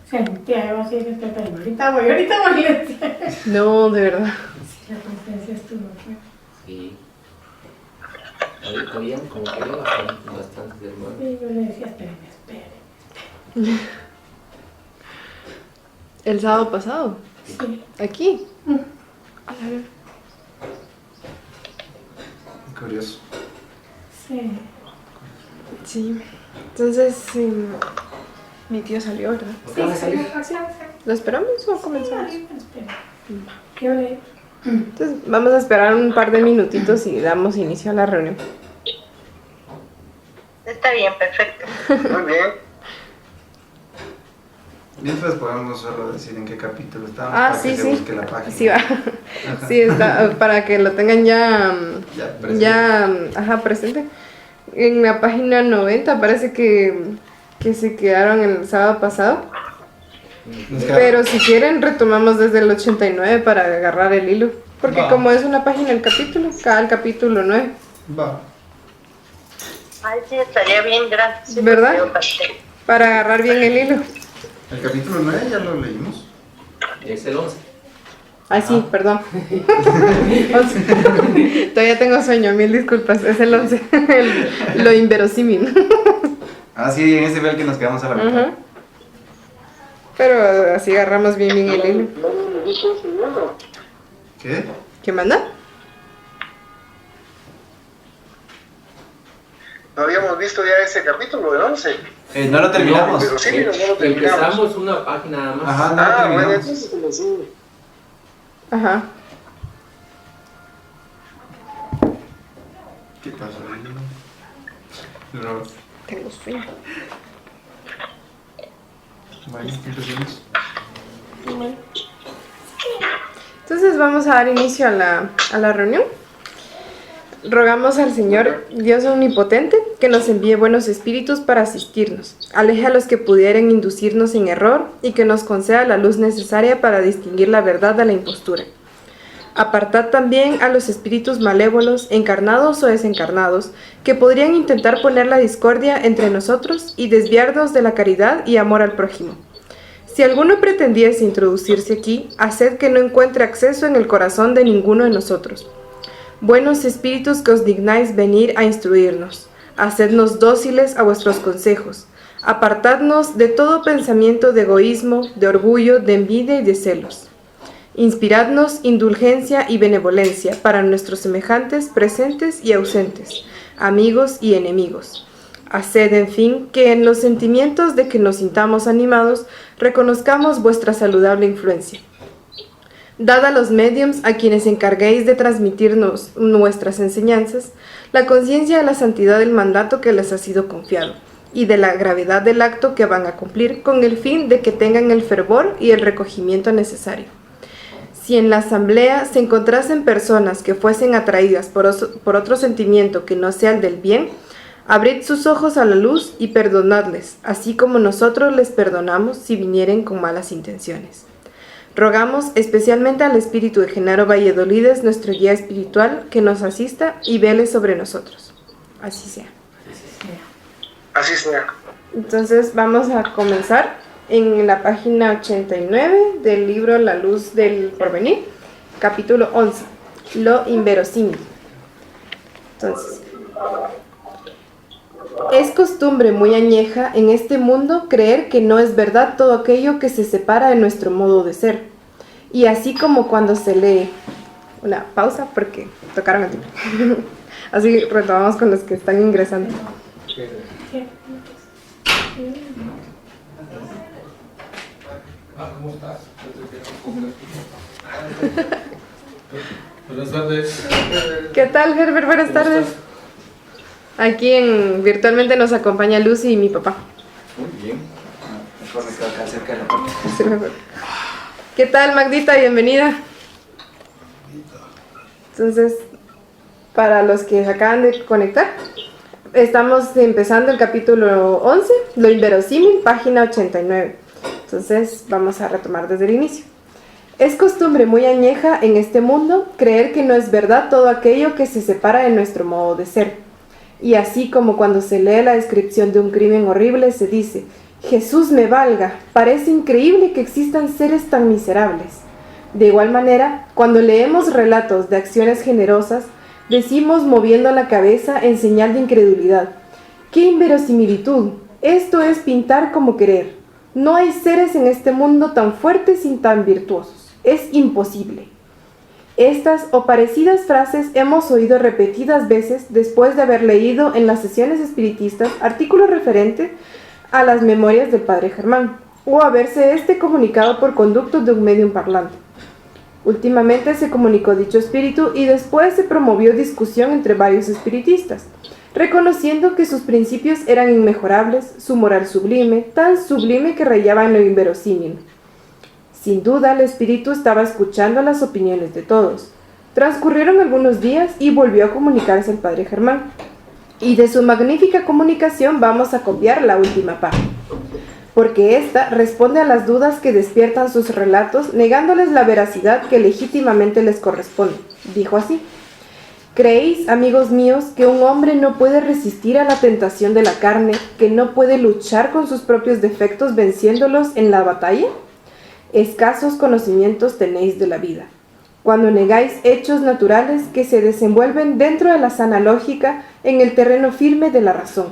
Santiago, así es este tema. Ahorita voy a iglesia. No, de verdad. Sí, la conferencia estuvo aquí. Sí. Habían como que había bastantes hermanos. Y yo le decía, espere. El sábado pasado. Sí. Aquí. A la ver. Curioso. Sí. Sí. Entonces, mi tío salió, ¿verdad? ¿Acaba de salir? ¿Lo esperamos o comenzamos? Yo le... Entonces, vamos a esperar un par de minutitos y damos inicio a la reunión. Está bien, perfecto. Muy bien. Mientras podemos solo decir en qué capítulo estamos para Sí, que se sí. busque la página. Sí, va. Sí, está, para que lo tengan ya presente. En la página 90 parece que se quedaron el sábado pasado. Pero si quieren retomamos desde el 89 para agarrar el hilo. Porque Va. como es una página el capítulo, cada el capítulo 9. Va. Ay, sí, estaría bien, gracias. ¿Verdad? Para agarrar bien el hilo. El capítulo 9 ya lo leímos. Es el 11. Ay, sí, perdón. 11. Todavía tengo sueño, mil disculpas. Es el 11. Lo inverosímil. Sí, en ese fue el que nos quedamos a la mitad. Ajá. Pero así agarramos bien el hilo. ¿Qué? ¿Qué manda? No habíamos visto ya ese capítulo, el 11. No lo terminamos. Pero sí, mira, no lo terminamos. Empezamos una página nada más. Ajá, no lo Bueno, terminamos. entonces sí. Ajá. ¿Qué pasó? No. Tengo sueño. Vaya, empecemos. Entonces vamos a dar inicio a la reunión. Rogamos al Señor, Dios omnipotente, que nos envíe buenos espíritus para asistirnos, aleje a los que pudieran inducirnos en error y que nos conceda la luz necesaria para distinguir la verdad de la impostura. Apartad también a los espíritus malévolos, encarnados o desencarnados, que podrían intentar poner la discordia entre nosotros y desviarnos de la caridad y amor al prójimo. Si alguno pretendiese introducirse aquí, haced que no encuentre acceso en el corazón de ninguno de nosotros. Buenos espíritus que os dignáis venir a instruirnos, hacednos dóciles a vuestros consejos, apartadnos de todo pensamiento de egoísmo, de orgullo, de envidia y de celos. Inspiradnos indulgencia y benevolencia para nuestros semejantes presentes y ausentes, amigos y enemigos. Haced, en fin, que en los sentimientos de que nos sintamos animados, reconozcamos vuestra saludable influencia. Dad a los médiums a quienes encarguéis de transmitirnos nuestras enseñanzas la conciencia de la santidad del mandato que les ha sido confiado y de la gravedad del acto que van a cumplir con el fin de que tengan el fervor y el recogimiento necesario. Si en la asamblea se encontrasen personas que fuesen atraídas por otro sentimiento que no sea el del bien, abrid sus ojos a la luz y perdonadles, así como nosotros les perdonamos si vinieren con malas intenciones. Rogamos especialmente al Espíritu de Genaro Valledolides, nuestro guía espiritual, que nos asista y vele sobre nosotros. Así sea. Así sea. Entonces vamos a comenzar en la página 89 del libro La Luz del Porvenir, capítulo 11, lo inverosímil. Entonces, es costumbre muy añeja en este mundo creer que no es verdad todo aquello que se separa de nuestro modo de ser. Y así como cuando se lee, una pausa porque tocaron el timbre. Así retomamos con los que están ingresando. ¿Cómo estás? Buenas tardes. ¿Qué tal, Herbert? Buenas tardes. Aquí virtualmente nos acompaña Lucy y mi papá. Muy bien. Mejor me quedo acá cerca de la puerta. Sí, mejor. ¿Qué tal, Magdita? Bienvenida. Entonces, para los que se acaban de conectar, estamos empezando el capítulo 11, lo inverosímil, página 89. Entonces, vamos a retomar desde el inicio. Es costumbre muy añeja en este mundo creer que no es verdad todo aquello que se separa de nuestro modo de ser. Y así como cuando se lee la descripción de un crimen horrible se dice, Jesús me valga, parece increíble que existan seres tan miserables. De igual manera, cuando leemos relatos de acciones generosas, decimos moviendo la cabeza en señal de incredulidad. ¡Qué inverosimilitud! Esto es pintar como querer. No hay seres en este mundo tan fuertes y tan virtuosos. Es imposible. Estas o parecidas frases hemos oído repetidas veces después de haber leído en las sesiones espiritistas artículos referentes a las memorias del padre Germán, o haberse comunicado por conducto de un medium parlante. Últimamente se comunicó dicho espíritu y después se promovió discusión entre varios espiritistas, reconociendo que sus principios eran inmejorables, su moral sublime, tan sublime que rayaba en lo inverosímil. Sin duda, el espíritu estaba escuchando las opiniones de todos. Transcurrieron algunos días y volvió a comunicarse el padre Germán. Y de su magnífica comunicación vamos a copiar la última parte, porque ésta responde a las dudas que despiertan sus relatos, negándoles la veracidad que legítimamente les corresponde. Dijo así: ¿Creéis, amigos míos, que un hombre no puede resistir a la tentación de la carne, que no puede luchar con sus propios defectos venciéndolos en la batalla? Escasos conocimientos tenéis de la vida, cuando negáis hechos naturales que se desenvuelven dentro de la sana lógica en el terreno firme de la razón.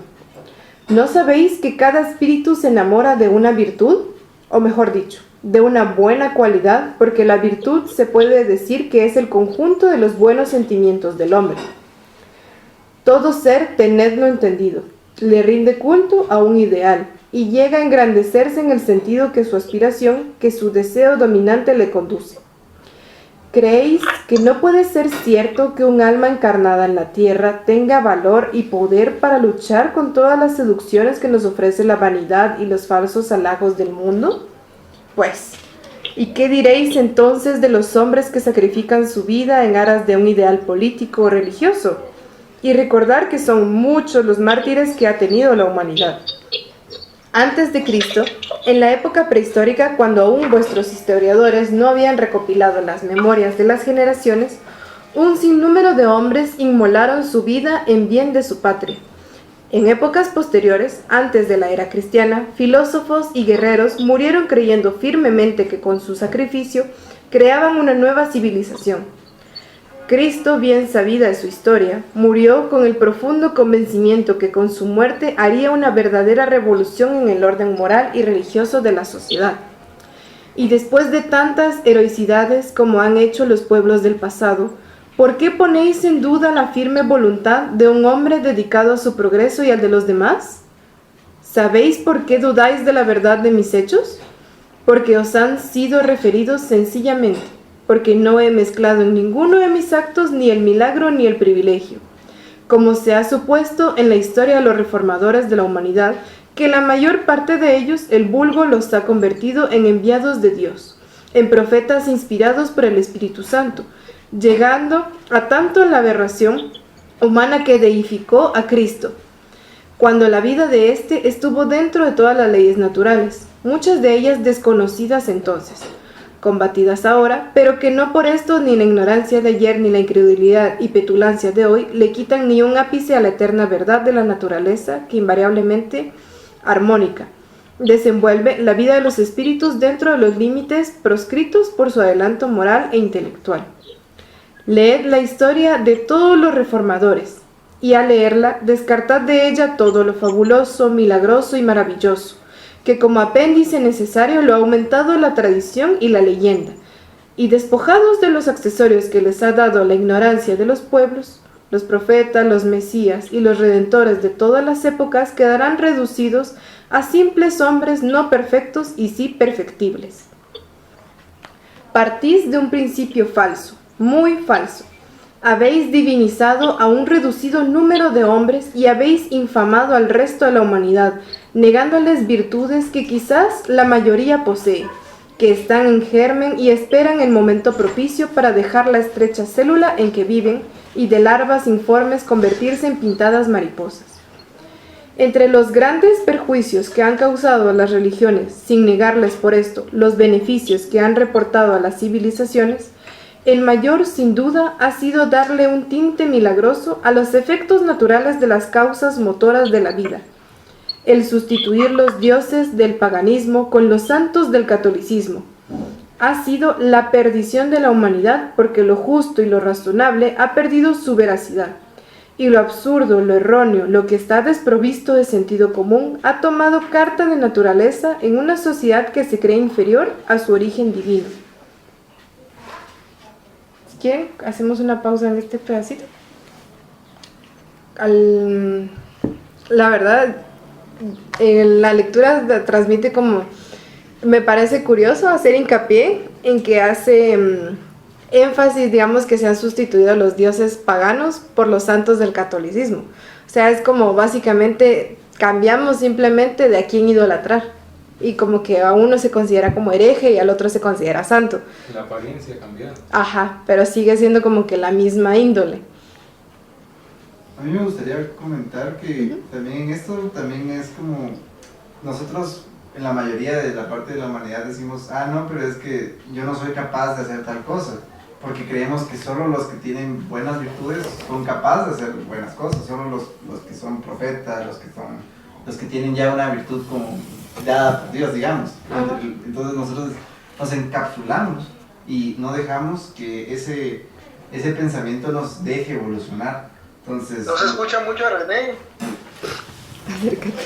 ¿No sabéis que cada espíritu se enamora de una virtud? O mejor dicho, de una buena cualidad, porque la virtud se puede decir que es el conjunto de los buenos sentimientos del hombre. Todo ser, tenedlo entendido, le rinde culto a un ideal, y llega a engrandecerse en el sentido que su aspiración, que su deseo dominante le conduce. ¿Creéis que no puede ser cierto que un alma encarnada en la tierra tenga valor y poder para luchar con todas las seducciones que nos ofrece la vanidad y los falsos halagos del mundo? Pues, ¿y qué diréis entonces de los hombres que sacrifican su vida en aras de un ideal político o religioso? Y recordar que son muchos los mártires que ha tenido la humanidad. Antes de Cristo, en la época prehistórica, cuando aún vuestros historiadores no habían recopilado las memorias de las generaciones, un sinnúmero de hombres inmolaron su vida en bien de su patria. En épocas posteriores, antes de la era cristiana, filósofos y guerreros murieron creyendo firmemente que con su sacrificio creaban una nueva civilización. Cristo, bien sabida de su historia, murió con el profundo convencimiento que con su muerte haría una verdadera revolución en el orden moral y religioso de la sociedad. Y después de tantas heroicidades como han hecho los pueblos del pasado, ¿por qué ponéis en duda la firme voluntad de un hombre dedicado a su progreso y al de los demás? ¿Sabéis por qué dudáis de la verdad de mis hechos? Porque os han sido referidos sencillamente, porque no he mezclado en ninguno de mis actos ni el milagro ni el privilegio, como se ha supuesto en la historia de los reformadores de la humanidad, que la mayor parte de ellos el vulgo los ha convertido en enviados de Dios, en profetas inspirados por el Espíritu Santo, llegando a tanto la aberración humana que deificó a Cristo, cuando la vida de éste estuvo dentro de todas las leyes naturales, muchas de ellas desconocidas entonces, combatidas ahora, pero que no por esto ni la ignorancia de ayer ni la incredulidad y petulancia de hoy le quitan ni un ápice a la eterna verdad de la naturaleza que invariablemente armónica desenvuelve la vida de los espíritus dentro de los límites proscritos por su adelanto moral e intelectual. Leed la historia de todos los reformadores y al leerla descartad de ella todo lo fabuloso, milagroso y maravilloso, que como apéndice necesario lo ha aumentado la tradición y la leyenda, y despojados de los accesorios que les ha dado la ignorancia de los pueblos, los profetas, los mesías y los redentores de todas las épocas quedarán reducidos a simples hombres no perfectos y sí perfectibles. Partís de un principio falso, muy falso. Habéis divinizado a un reducido número de hombres y habéis infamado al resto de la humanidad, negándoles virtudes que quizás la mayoría posee, que están en germen y esperan el momento propicio para dejar la estrecha célula en que viven y de larvas informes convertirse en pintadas mariposas. Entre los grandes perjuicios que han causado a las religiones, sin negarles por esto los beneficios que han reportado a las civilizaciones, El mayor, sin duda, ha sido darle un tinte milagroso a los efectos naturales de las causas motoras de la vida. El sustituir los dioses del paganismo con los santos del catolicismo. Ha sido la perdición de la humanidad porque lo justo y lo razonable ha perdido su veracidad. Y lo absurdo, lo erróneo, lo que está desprovisto de sentido común, ha tomado carta de naturaleza en una sociedad que se cree inferior a su origen divino. Si quieren, hacemos una pausa en este pedacito. La verdad, la lectura transmite como... Me parece curioso hacer hincapié en que hace énfasis, digamos, que se han sustituido los dioses paganos por los santos del catolicismo. O sea, es como básicamente cambiamos simplemente de a quién idolatrar. Y como que a uno se considera como hereje y al otro se considera santo. La apariencia cambia. Ajá, pero sigue siendo como que la misma índole. A mí me gustaría comentar que también esto también es como nosotros en la mayoría de la parte de la humanidad decimos, no, pero es que yo no soy capaz de hacer tal cosa, porque creemos que solo los que tienen buenas virtudes son capaces de hacer buenas cosas, solo los que son profetas, los que tienen ya una virtud como dada por Dios, digamos. Entonces nosotros nos encapsulamos y no dejamos que ese pensamiento nos deje evolucionar. Entonces, no se escucha mucho a René. Acércate.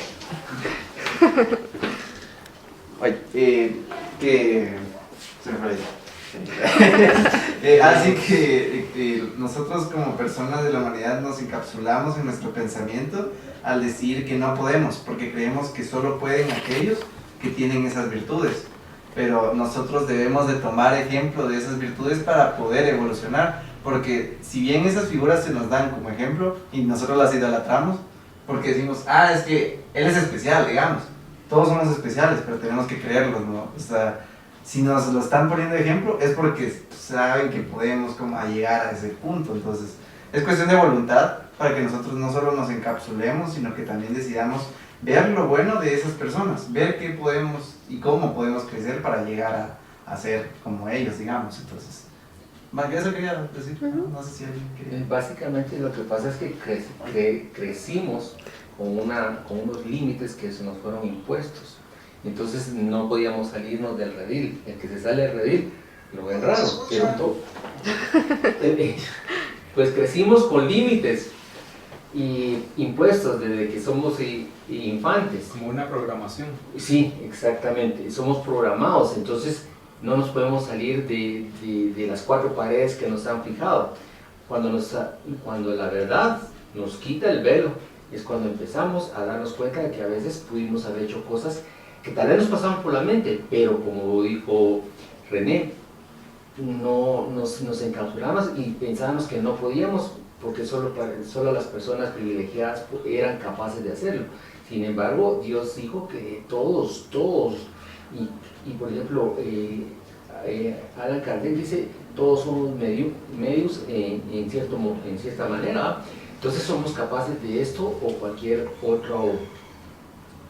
Oye, que se me fue. Así que nosotros como personas de la humanidad nos encapsulamos en nuestro pensamiento al decir que no podemos, porque creemos que solo pueden aquellos que tienen esas virtudes. Pero nosotros debemos de tomar ejemplo de esas virtudes para poder evolucionar, porque si bien esas figuras se nos dan como ejemplo y nosotros las idolatramos, porque decimos, es que él es especial, digamos. Todos somos especiales, pero tenemos que creerlo, ¿no? O sea, si nos lo están poniendo de ejemplo es porque saben que podemos como llegar a ese punto. Entonces, es cuestión de voluntad para que nosotros no solo nos encapsulemos, sino que también decidamos ver lo bueno de esas personas, ver qué podemos y cómo podemos crecer para llegar a ser como ellos, digamos. Entonces, eso quería decir, no sé si alguien quería... Básicamente lo que pasa es que crecimos con unos límites que se nos fueron impuestos. Entonces no podíamos salirnos del redil. El que se sale del redil lo ven raro, pero pues crecimos con límites y impuestos desde que somos infantes. Como una programación. Sí, exactamente. Somos programados, entonces no nos podemos salir de las cuatro paredes que nos han fijado. Cuando la verdad nos quita el velo, es cuando empezamos a darnos cuenta de que a veces pudimos haber hecho cosas que tal vez nos pasaban por la mente, pero como dijo René, no nos encapsulamos y pensábamos que no podíamos porque solo las personas privilegiadas eran capaces de hacerlo. Sin embargo, Dios dijo que todos, y por ejemplo, Allan Kardec dice, todos somos medios en cierta manera. Entonces somos capaces de esto o cualquier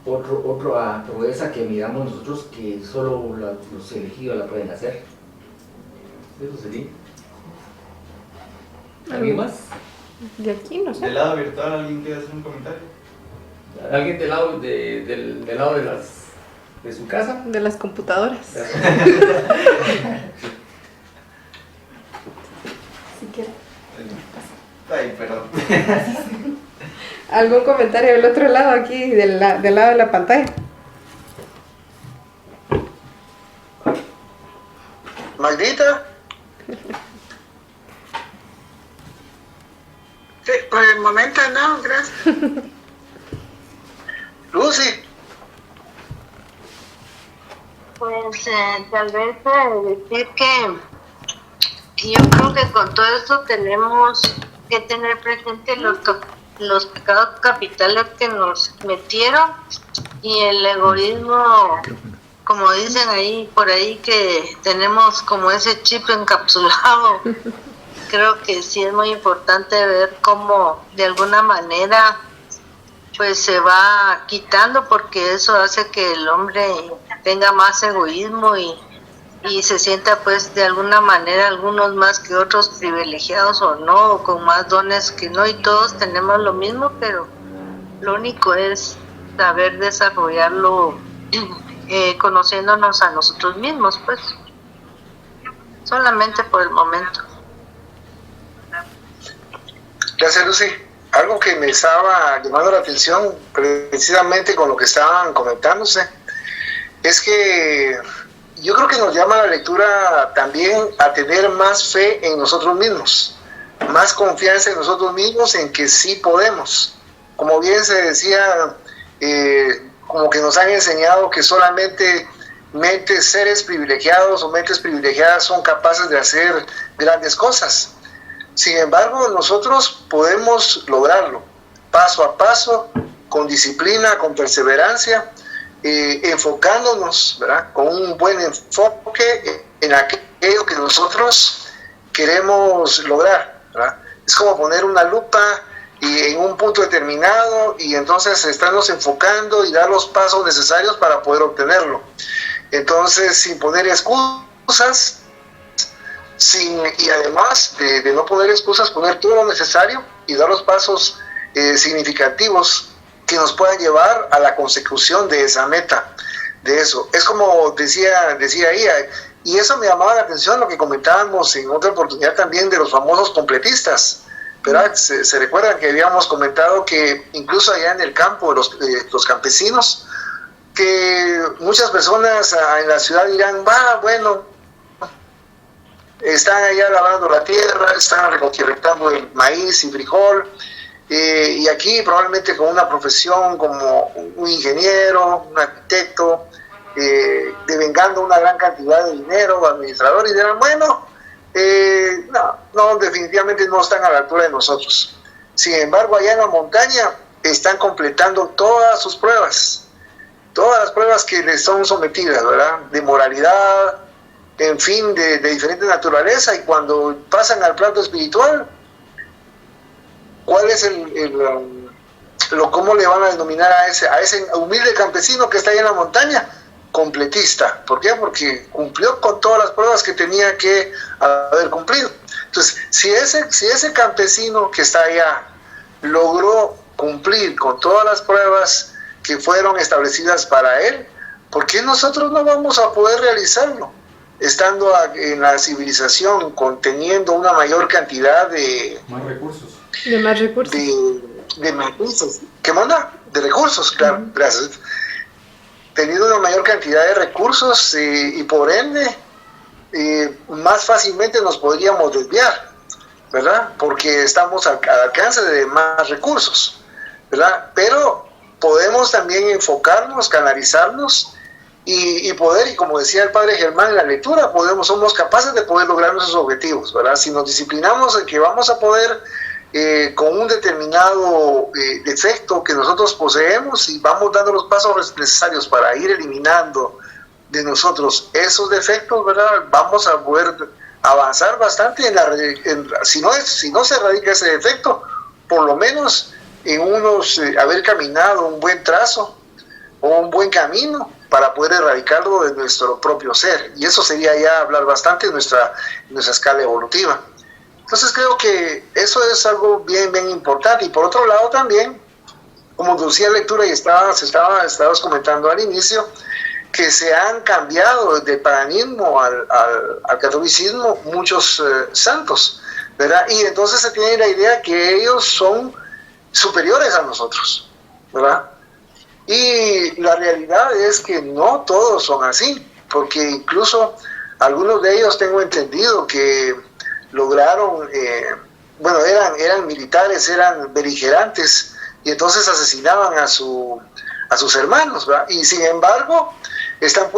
otra proeza que miramos nosotros que solo los elegidos la pueden hacer. Eso sería. ¿Alguien más? De aquí, no sé. Del lado virtual, ¿alguien quiere hacer un comentario? ¿Alguien del lado del lado de su casa? De las computadoras. Si quiere. Ay, perdón. ¿Algún comentario del otro lado aquí, del lado de la pantalla? ¿Maldita? Sí, por el momento no, gracias. Lucy. Pues tal vez decir que yo creo que con todo esto tenemos que tener presente los pecados capitales que nos metieron y el egoísmo, como dicen ahí por ahí que tenemos como ese chip encapsulado. Creo que sí es muy importante ver cómo de alguna manera pues se va quitando, porque eso hace que el hombre tenga más egoísmo y y se sienta pues de alguna manera algunos más que otros privilegiados o no, o con más dones que no, y todos tenemos lo mismo, pero lo único es saber desarrollarlo conociéndonos a nosotros mismos, pues solamente por el momento. Gracias, Lucy. Algo que me estaba llamando la atención precisamente con lo que estaban comentándose es que yo creo que nos llama la lectura también a tener más fe en nosotros mismos, más confianza en nosotros mismos, en que sí podemos. Como bien se decía, como que nos han enseñado que solamente seres privilegiados o mentes privilegiadas son capaces de hacer grandes cosas. Sin embargo, nosotros podemos lograrlo paso a paso, con disciplina, con perseverancia, enfocándonos, ¿verdad?, con un buen enfoque en aquello que nosotros queremos lograr, ¿verdad? Es como poner una lupa y en un punto determinado y entonces estarnos enfocando y dar los pasos necesarios para poder obtenerlo. Entonces, sin poner excusas, y además de no poner excusas, poner todo lo necesario y dar los pasos significativos que nos puedan llevar a la consecución de esa meta, de eso. Es como decía ella, y eso me llamaba la atención lo que comentábamos en otra oportunidad también de los famosos completistas, ¿verdad? Se recuerdan que habíamos comentado que incluso allá en el campo, los campesinos, que muchas personas en la ciudad dirán, bueno, están allá labrando la tierra, están recolectando el maíz y frijol, y aquí probablemente con una profesión como un ingeniero, un arquitecto, devengando una gran cantidad de dinero, administrador, y dirán, bueno, no, definitivamente no están a la altura de nosotros. Sin embargo, allá en la montaña están completando todas sus pruebas, todas las pruebas que les son sometidas, ¿verdad?, de moralidad, en fin, de diferente naturaleza, y cuando pasan al plano espiritual, ¿cuál es cómo le van a denominar a ese humilde campesino que está ahí en la montaña? Completista. ¿Por qué? Porque cumplió con todas las pruebas que tenía que haber cumplido. Entonces, si ese campesino que está allá logró cumplir con todas las pruebas que fueron establecidas para él, ¿por qué nosotros no vamos a poder realizarlo? Estando en la civilización, conteniendo una mayor cantidad de Más recursos. De más recursos. de recursos. ¿Qué manda? De recursos, claro, gracias. Teniendo una mayor cantidad de recursos y por ende más fácilmente nos podríamos desviar, ¿verdad? Porque estamos al alcance de más recursos, ¿verdad? Pero podemos también enfocarnos, canalizarnos y poder, y como decía el padre Germán en la lectura, somos capaces de poder lograr nuestros objetivos, ¿verdad? Si nos disciplinamos en que vamos a poder, con un determinado defecto que nosotros poseemos, y vamos dando los pasos necesarios para ir eliminando de nosotros esos defectos, ¿verdad?, vamos a poder avanzar bastante si no se erradica ese defecto, por lo menos en haber caminado un buen trazo o un buen camino para poder erradicarlo de nuestro propio ser, y eso sería ya hablar bastante en nuestra escala evolutiva. Entonces creo que eso es algo bien, bien importante. Y por otro lado también, como decía la lectura y estabas comentando al inicio, que se han cambiado del paganismo al catolicismo muchos santos, ¿verdad? Y entonces se tiene la idea que ellos son superiores a nosotros, ¿verdad? Y la realidad es que no todos son así, porque incluso algunos de ellos tengo entendido que lograron, eran militares, eran beligerantes, y entonces asesinaban a sus hermanos, ¿verdad? Y sin embargo están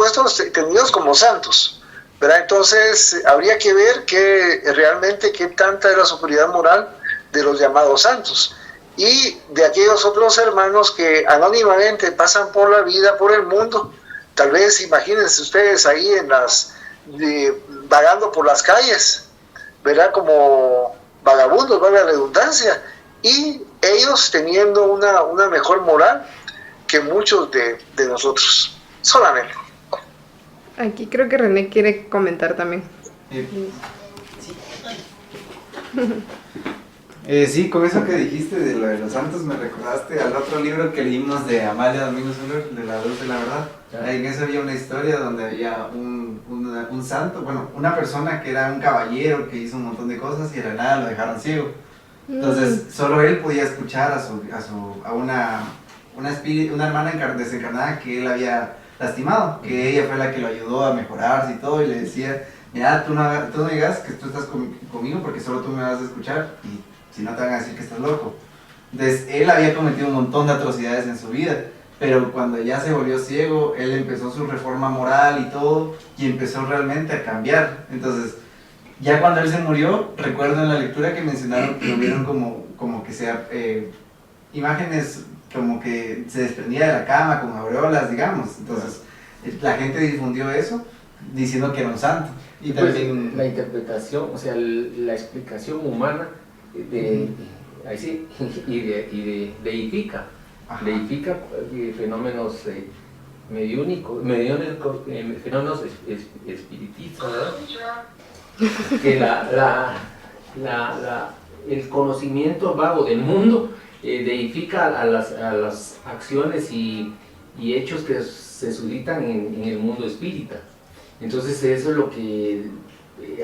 tenidos como santos, ¿verdad? Entonces habría que ver realmente qué tanta es la superioridad moral de los llamados santos y de aquellos otros hermanos que anónimamente pasan por la vida, por el mundo. Tal vez imagínense ustedes ahí vagando por las calles, ¿verdad?, como vagabundos, valga la redundancia, y ellos teniendo una mejor moral que muchos de nosotros, solamente. Aquí creo que René quiere comentar también. Sí, con eso que dijiste de lo de los santos me recordaste al otro libro que leímos de Amalia Domingo Soler, de La Luz de la Verdad. Ahí en eso había una historia donde había un santo, bueno, una persona que era un caballero que hizo un montón de cosas y de la nada lo dejaron ciego. Entonces solo él podía escuchar a una hermana desencarnada que él había lastimado, que ella fue la que lo ayudó a mejorarse y todo, y le decía, mira, tú no digas que tú estás conmigo porque solo tú me vas a escuchar y si no te van a decir que estás loco. Entonces él había cometido un montón de atrocidades en su vida, pero cuando ya se volvió ciego, él empezó su reforma moral y todo, y empezó realmente a cambiar. Entonces ya cuando él se murió, recuerdo en la lectura que mencionaron que lo vieron como que sea imágenes como que se desprendía de la cama con aureolas, digamos. Entonces la gente difundió eso diciendo que era un santo. Y pues también la interpretación, o sea, la explicación humana ahí sí, deifica fenómenos mediúnicos, fenómenos espiritistas, ¿verdad? Que el conocimiento vago del mundo deifica a las acciones y hechos que se suscitan en el mundo espírita. Entonces eso es lo que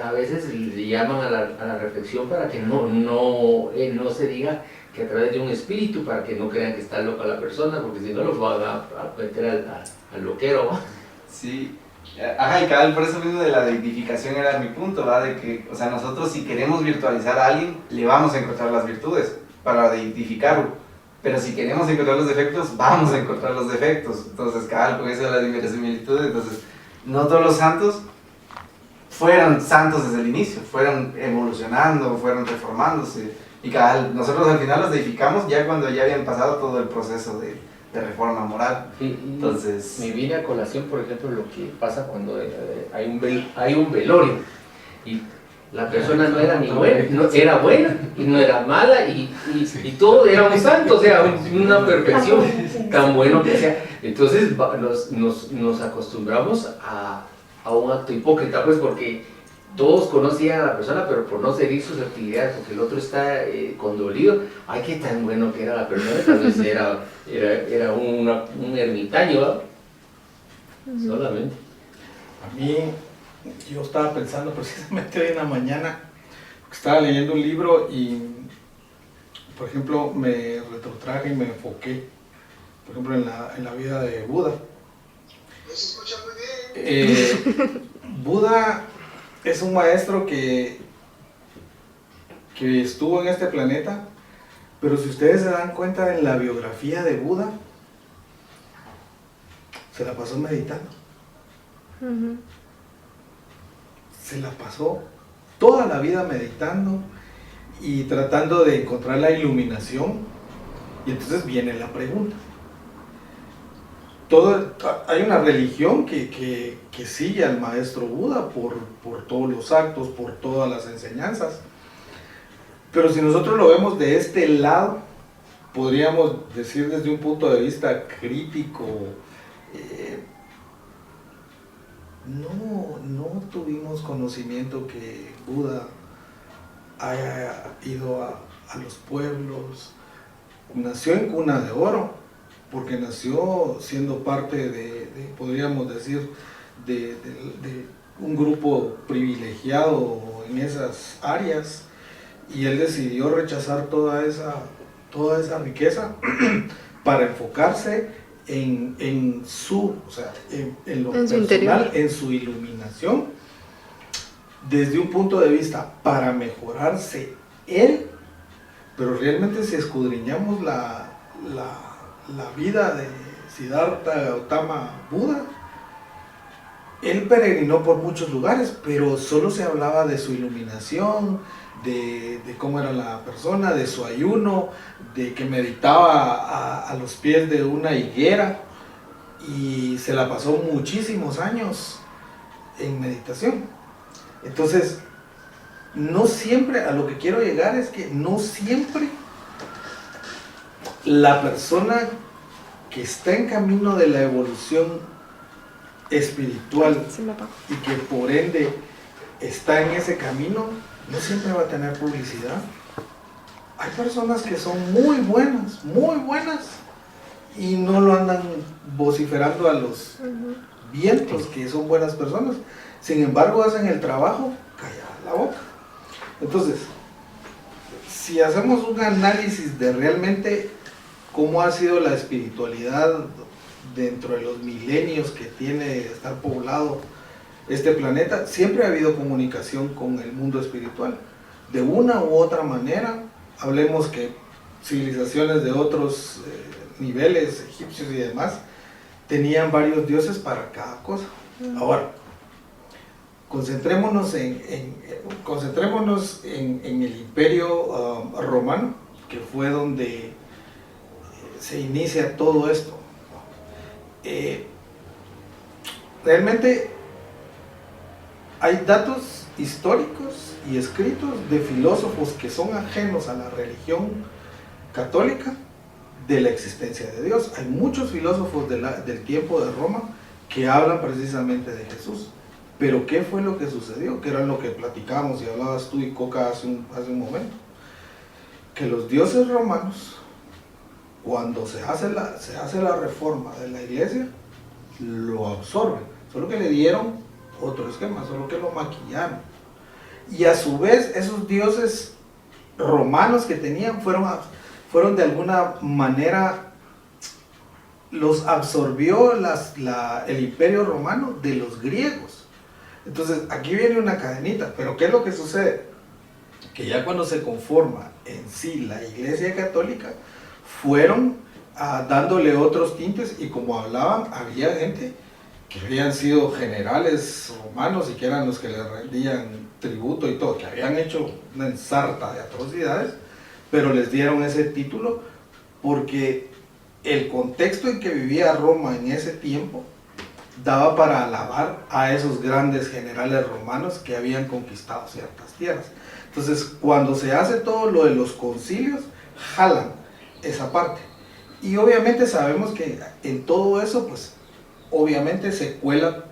a veces le llaman a la reflexión para que no se diga que a través de un espíritu, para que no crean que está loca la persona, porque si no los van a meter al loquero. sí. Ajá, y cabal, por eso mismo de la deificación era mi punto, ¿verdad? De que, o sea, nosotros si queremos virtualizar a alguien, le vamos a encontrar las virtudes para deificarlo. Pero si queremos encontrar los defectos, vamos a encontrar los defectos. Entonces, cabal, con eso de la inverosimilitud, entonces, no todos los santos fueron santos desde el inicio, fueron evolucionando, fueron reformándose. Y cabal, nosotros al final los deificamos ya cuando ya habían pasado todo el proceso de reforma moral. Entonces, me viene a colación, por ejemplo, lo que pasa cuando hay un velorio y la persona no era ni buena, no era buena y no era mala y todo era un santo, o sea, una perfección tan bueno que sea. Entonces nos acostumbramos a un acto hipócrita, pues, porque todos conocían a la persona, pero por no seguir sus actividades, porque el otro está condolido. Ay, qué tan bueno que era la persona, tal vez era un ermitaño, ¿verdad? Solamente. A mí, yo estaba pensando precisamente hoy en la mañana, porque estaba leyendo un libro y, por ejemplo, me retrotraje y me enfoqué, por ejemplo, en la vida de Buda. ¿No se escucha muy bien? Buda es un maestro que estuvo en este planeta, pero si ustedes se dan cuenta en la biografía de Buda, se la pasó meditando. Se la pasó toda la vida meditando y tratando de encontrar la iluminación. Y entonces viene la pregunta. Hay una religión que sigue al maestro Buda por todos los actos, por todas las enseñanzas. Pero si nosotros lo vemos de este lado, podríamos decir desde un punto de vista crítico, no tuvimos conocimiento que Buda haya ido a los pueblos. Nació en cuna de oro, porque nació siendo parte podríamos decir, de un grupo privilegiado en esas áreas, y él decidió rechazar toda esa riqueza para enfocarse en lo personal, en su iluminación, desde un punto de vista para mejorarse él. Pero realmente si escudriñamos la vida de Siddhartha Gautama Buda, él peregrinó por muchos lugares, pero solo se hablaba de su iluminación, de cómo era la persona, de su ayuno, de que meditaba a los pies de una higuera, y se la pasó muchísimos años en meditación. Entonces, no siempre, a lo que quiero llegar es que no siempre la persona que está en camino de la evolución espiritual Se me apagó. y que por ende está en ese camino, no siempre va a tener publicidad. Hay personas que son muy buenas, y no lo andan vociferando a los vientos que son buenas personas. Sin embargo, hacen el trabajo callada la boca. Entonces, si hacemos un análisis de realmente cómo ha sido la espiritualidad dentro de los milenios que tiene de estar poblado este planeta, siempre ha habido comunicación con el mundo espiritual. De una u otra manera, hablemos que civilizaciones de otros niveles, egipcios y demás, tenían varios dioses para cada cosa. Ahora, concentrémonos en el Imperio Romano, que fue donde se inicia todo esto. Realmente hay datos históricos y escritos de filósofos que son ajenos a la religión católica de la existencia de Dios. Hay muchos filósofos del tiempo de Roma que hablan precisamente de Jesús. Pero ¿qué fue lo que sucedió? Que era lo que platicamos y hablabas tú y Coca hace un momento. Que los dioses romanos, cuando se hace la reforma de la iglesia, lo absorben. Solo que le dieron otro esquema, solo que lo maquillaron. Y a su vez, esos dioses romanos que tenían fueron de alguna manera, los absorbió el imperio romano de los griegos. Entonces, aquí viene una cadenita, pero ¿qué es lo que sucede? Que ya cuando se conforma en sí la Iglesia Católica, fueron dándole otros tintes, y como hablaban, había gente que habían sido generales romanos y que eran los que les rendían tributo y todo, que habían hecho una ensarta de atrocidades, pero les dieron ese título porque el contexto en que vivía Roma en ese tiempo daba para alabar a esos grandes generales romanos que habían conquistado ciertas tierras. Entonces, cuando se hace todo lo de los concilios, jalan esa parte. Y obviamente sabemos que en todo eso, pues, obviamente se cuela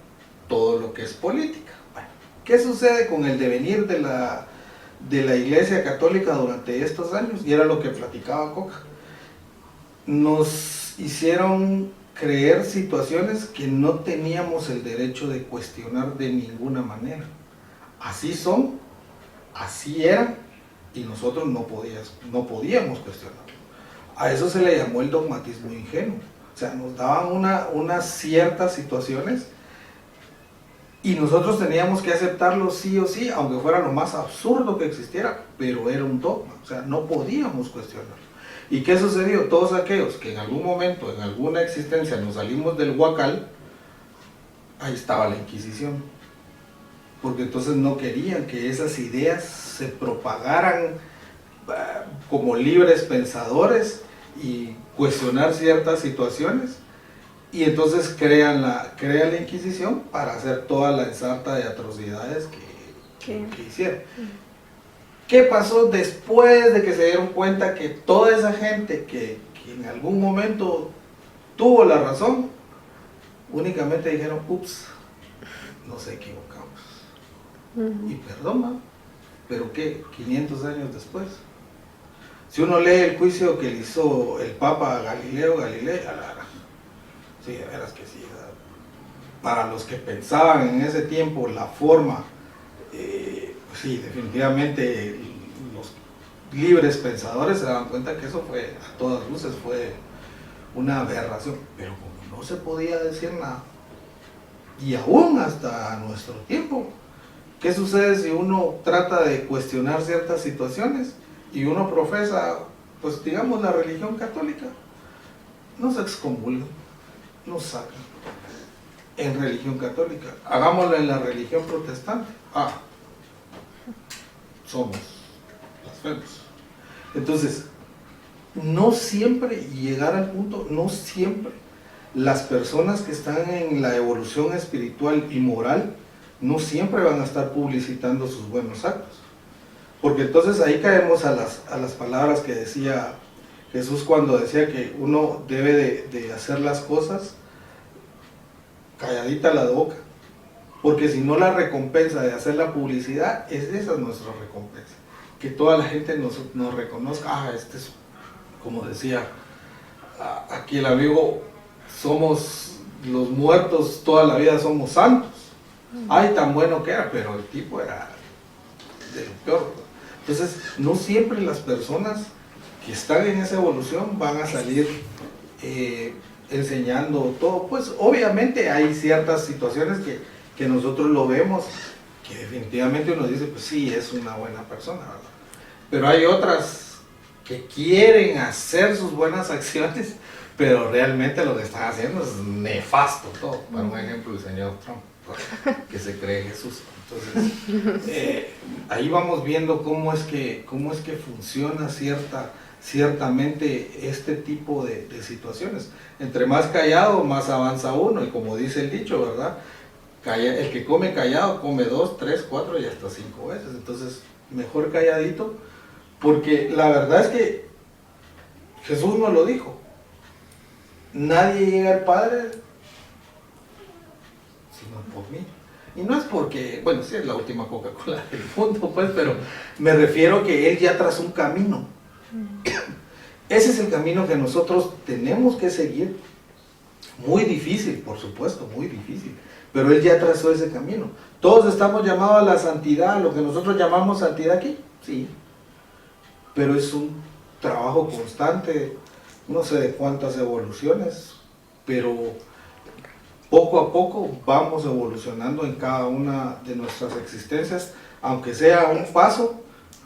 todo lo que es política. Bueno, ¿qué sucede con el devenir de la Iglesia Católica durante estos años? Y era lo que platicaba Coca. Nos hicieron creer situaciones que no teníamos el derecho de cuestionar de ninguna manera. Así son, así eran, y nosotros no podíamos cuestionarlo. A eso se le llamó el dogmatismo ingenuo. O sea, nos daban unas ciertas situaciones y nosotros teníamos que aceptarlo sí o sí, aunque fuera lo más absurdo que existiera, pero era un dogma. O sea, no podíamos cuestionarlo. ¿Y qué sucedió? Todos aquellos que en algún momento, en alguna existencia, nos salimos del huacal, ahí estaba la Inquisición. Porque entonces no querían que esas ideas se propagaran como libres pensadores y cuestionar ciertas situaciones. Y entonces crean la Inquisición para hacer toda la ensarta de atrocidades que hicieron. ¿Qué pasó después de que se dieron cuenta que toda esa gente que en algún momento tuvo la razón, únicamente dijeron, ups, nos equivocamos? Y perdón, pero ¿qué? 500 años después. Si uno lee el juicio que le hizo el Papa Galileo Galilei, sí, de veras que sí. Para los que pensaban en ese tiempo la forma, sí, definitivamente los libres pensadores se daban cuenta que eso fue, a todas luces, fue una aberración, pero como no se podía decir nada, y aún hasta nuestro tiempo, ¿qué sucede si uno trata de cuestionar ciertas situaciones y uno profesa, pues digamos, la religión católica? Nos excomulgan, nos sacan. En religión católica, hagámoslo en la religión protestante, somos blasfemos. Entonces, no siempre llegar al punto, no siempre las personas que están en la evolución espiritual y moral, no siempre van a estar publicitando sus buenos actos. Porque entonces ahí caemos a las palabras que decía Jesús cuando decía que uno debe de hacer las cosas calladita la boca. Porque si no, la recompensa de hacer la publicidad, esa es nuestra recompensa. Que toda la gente nos reconozca, este es, como decía aquí el amigo, somos los muertos, toda la vida somos santos. Ay, tan bueno que era, pero el tipo era de lo peor. Entonces, no siempre las personas que están en esa evolución van a salir enseñando todo. Pues obviamente hay ciertas situaciones que nosotros lo vemos, que definitivamente uno dice, pues sí, es una buena persona, ¿verdad? Pero hay otras que quieren hacer sus buenas acciones, pero realmente lo que están haciendo es nefasto todo. Para un ejemplo, el señor Trump, que se cree Jesús. Entonces, ahí vamos viendo cómo es que funciona ciertamente este tipo de situaciones. Entre más callado, más avanza uno, y como dice el dicho, ¿verdad? El que come callado come 2, 3, 4 y hasta 5 veces. Entonces, mejor calladito, porque la verdad es que Jesús nos lo dijo. Nadie llega al Padre sino por mí. Y no es porque, bueno, sí es la última Coca-Cola del mundo, pues, pero me refiero que Él ya trazó un camino. Ese es el camino que nosotros tenemos que seguir. Muy difícil, por supuesto, muy difícil. Pero Él ya trazó ese camino. Todos estamos llamados a la santidad, lo que nosotros llamamos santidad aquí, sí. Pero es un trabajo constante, no sé de cuántas evoluciones, pero poco a poco vamos evolucionando en cada una de nuestras existencias, aunque sea un paso,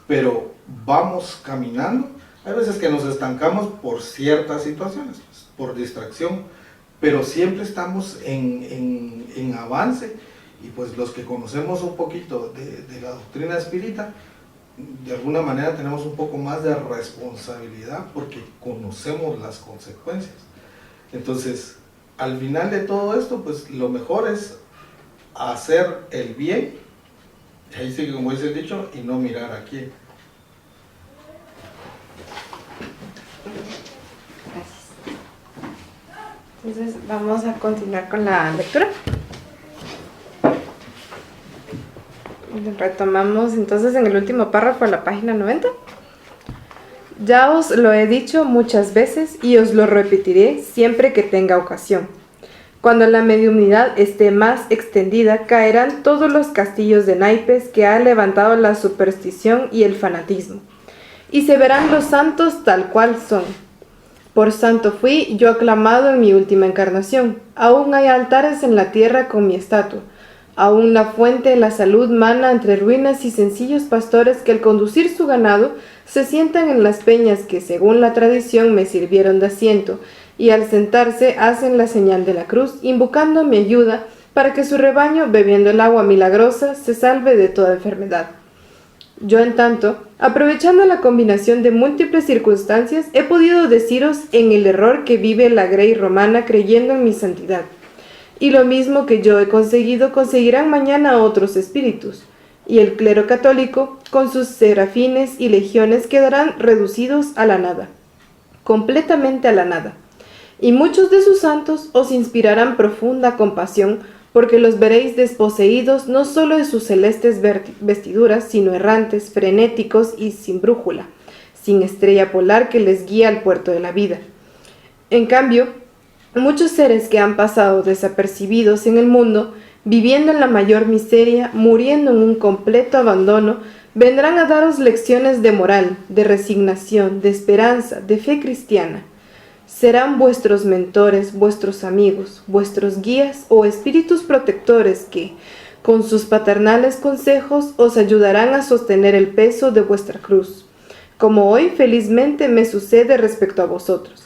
pero vamos caminando. Hay veces que nos estancamos por ciertas situaciones, pues, por distracción, pero siempre estamos en avance, y pues los que conocemos un poquito de la doctrina espírita, de alguna manera tenemos un poco más de responsabilidad porque conocemos las consecuencias. Entonces, al final de todo esto, pues lo mejor es hacer el bien, ahí sí que como dice el dicho, y no mirar a quién. Entonces vamos a continuar con la lectura. Retomamos entonces en el último párrafo de la página 90. Ya os lo he dicho muchas veces y os lo repetiré siempre que tenga ocasión. Cuando la mediumnidad esté más extendida, caerán todos los castillos de naipes que ha levantado la superstición y el fanatismo, y se verán los santos tal cual son. Por santo fui yo aclamado en mi última encarnación. Aún hay altares en la tierra con mi estatua. Aún la fuente de la salud mana entre ruinas y sencillos pastores que al conducir su ganado se sientan en las peñas que según la tradición me sirvieron de asiento, y al sentarse hacen la señal de la cruz, invocando mi ayuda para que su rebaño, bebiendo el agua milagrosa, se salve de toda enfermedad. Yo, en tanto, aprovechando la combinación de múltiples circunstancias, he podido deciros en el error que vive la grey romana creyendo en mi santidad. Y lo mismo que yo he conseguido, conseguirán mañana otros espíritus. Y el clero católico, con sus serafines y legiones, quedarán reducidos a la nada, completamente a la nada. Y muchos de sus santos os inspirarán profunda compasión, porque los veréis desposeídos no solo de sus celestes vestiduras, sino errantes, frenéticos y sin brújula, sin estrella polar que les guía al puerto de la vida. En cambio, muchos seres que han pasado desapercibidos en el mundo, viviendo en la mayor miseria, muriendo en un completo abandono, vendrán a daros lecciones de moral, de resignación, de esperanza, de fe cristiana. Serán vuestros mentores, vuestros amigos, vuestros guías o espíritus protectores que, con sus paternales consejos, os ayudarán a sostener el peso de vuestra cruz, como hoy felizmente me sucede respecto a vosotros.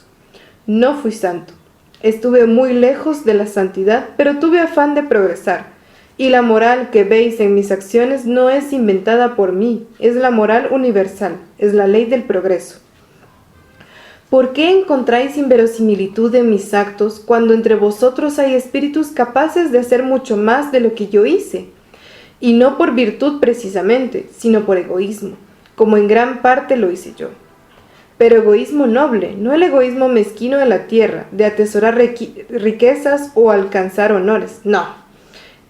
No fui santo, estuve muy lejos de la santidad, pero tuve afán de progresar, y la moral que veis en mis acciones no es inventada por mí, es la moral universal, es la ley del progreso. ¿Por qué encontráis inverosimilitud en mis actos cuando entre vosotros hay espíritus capaces de hacer mucho más de lo que yo hice? Y no por virtud precisamente, sino por egoísmo, como en gran parte lo hice yo. pero egoísmo noble, no el egoísmo mezquino de la tierra, de atesorar riquezas o alcanzar honores, no.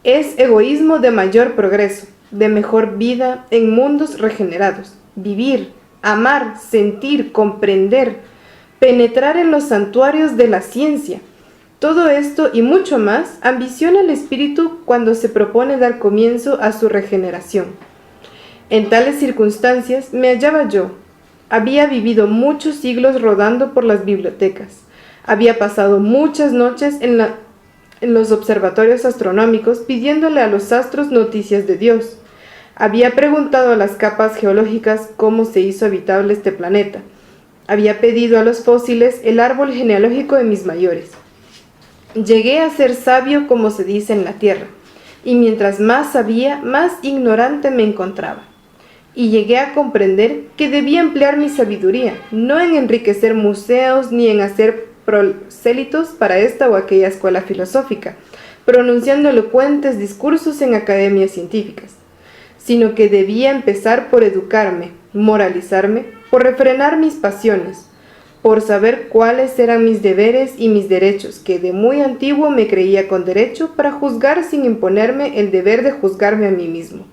Es egoísmo de mayor progreso, de mejor vida en mundos regenerados. Vivir, amar, sentir, comprender, penetrar en los santuarios de la ciencia. Todo esto y mucho más ambiciona el espíritu cuando se propone dar comienzo a su regeneración. En tales circunstancias me hallaba yo. Había vivido muchos siglos rodando por las bibliotecas. Había pasado muchas noches en los observatorios astronómicos pidiéndole a los astros noticias de Dios. Había preguntado a las capas geológicas cómo se hizo habitable este planeta. Había pedido a los fósiles el árbol genealógico de mis mayores. Llegué a ser sabio, como se dice en la tierra, y mientras más sabía, más ignorante me encontraba. Y llegué a comprender que debía emplear mi sabiduría, no en enriquecer museos ni en hacer prosélitos para esta o aquella escuela filosófica, pronunciando elocuentes discursos en academias científicas, sino que debía empezar por educarme, moralizarme, por refrenar mis pasiones, por saber cuáles eran mis deberes y mis derechos, que de muy antiguo me creía con derecho para juzgar sin imponerme el deber de juzgarme a mí mismo.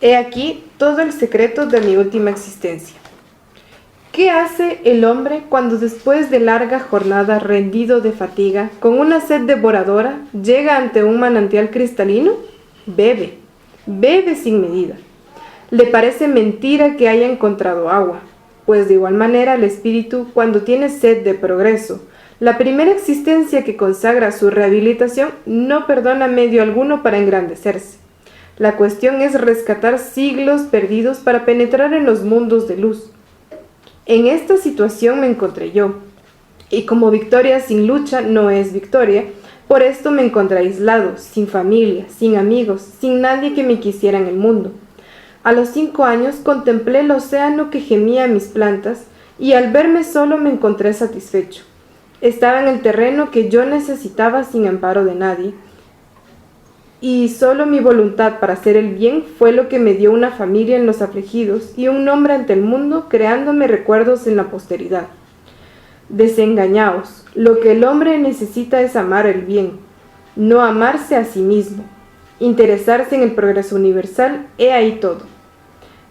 He aquí todo el secreto de mi última existencia. ¿Qué hace el hombre cuando después de larga jornada, rendido de fatiga, con una sed devoradora, llega ante un manantial cristalino? Bebe, bebe sin medida. Le parece mentira que haya encontrado agua, pues de igual manera el espíritu, cuando tiene sed de progreso, la primera existencia que consagra su rehabilitación, no perdona medio alguno para engrandecerse. La cuestión es rescatar siglos perdidos para penetrar en los mundos de luz. En esta situación me encontré yo, y como victoria sin lucha no es victoria, por esto me encontré aislado, sin familia, sin amigos, sin nadie que me quisiera en el mundo. A los 5 años contemplé el océano que gemía a mis plantas, y al verme solo me encontré satisfecho. Estaba en el terreno que yo necesitaba sin amparo de nadie, y solo mi voluntad para hacer el bien fue lo que me dio una familia en los afligidos y un nombre ante el mundo, creándome recuerdos en la posteridad. Desengañaos, lo que el hombre necesita es amar el bien, no amarse a sí mismo, interesarse en el progreso universal, he ahí todo.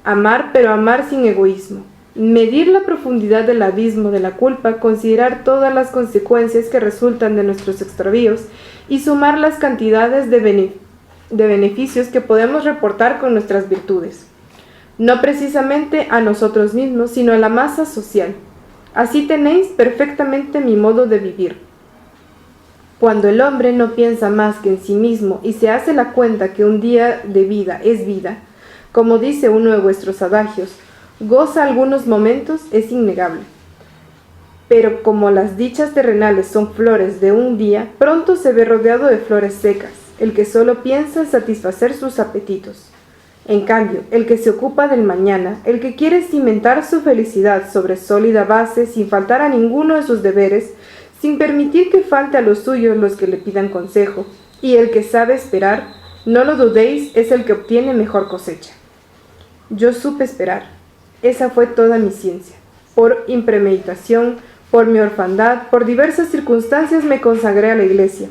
Amar, pero amar sin egoísmo, medir la profundidad del abismo de la culpa, considerar todas las consecuencias que resultan de nuestros extravíos y sumar las cantidades de beneficios que podemos reportar con nuestras virtudes. No precisamente a nosotros mismos, sino a la masa social. Así tenéis perfectamente mi modo de vivir. Cuando el hombre no piensa más que en sí mismo y se hace la cuenta que un día de vida es vida, como dice uno de vuestros adagios, goza algunos momentos, es innegable. Pero como las dichas terrenales son flores de un día, pronto se ve rodeado de flores secas, el que solo piensa en satisfacer sus apetitos. En cambio, el que se ocupa del mañana, el que quiere cimentar su felicidad sobre sólida base sin faltar a ninguno de sus deberes, sin permitir que falte a los suyos los que le pidan consejo, y el que sabe esperar, no lo dudéis, es el que obtiene mejor cosecha. Yo supe esperar. Esa fue toda mi ciencia. Por impremeditación, por mi orfandad, por diversas circunstancias me consagré a la iglesia.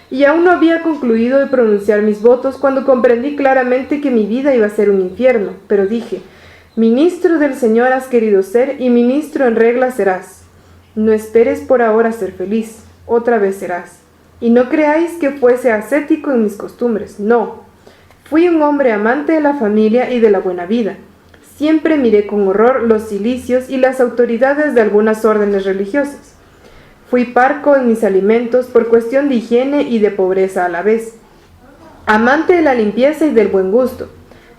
Y aún no había concluido de pronunciar mis votos cuando comprendí claramente que mi vida iba a ser un infierno. Pero dije, ministro del Señor has querido ser y ministro en regla serás. No esperes por ahora ser feliz, otra vez serás. Y no creáis que fuese ascético en mis costumbres, no. Fui un hombre amante de la familia y de la buena vida. Siempre miré con horror los cilicios y las autoridades de algunas órdenes religiosas. Fui parco en mis alimentos por cuestión de higiene y de pobreza a la vez. Amante de la limpieza y del buen gusto.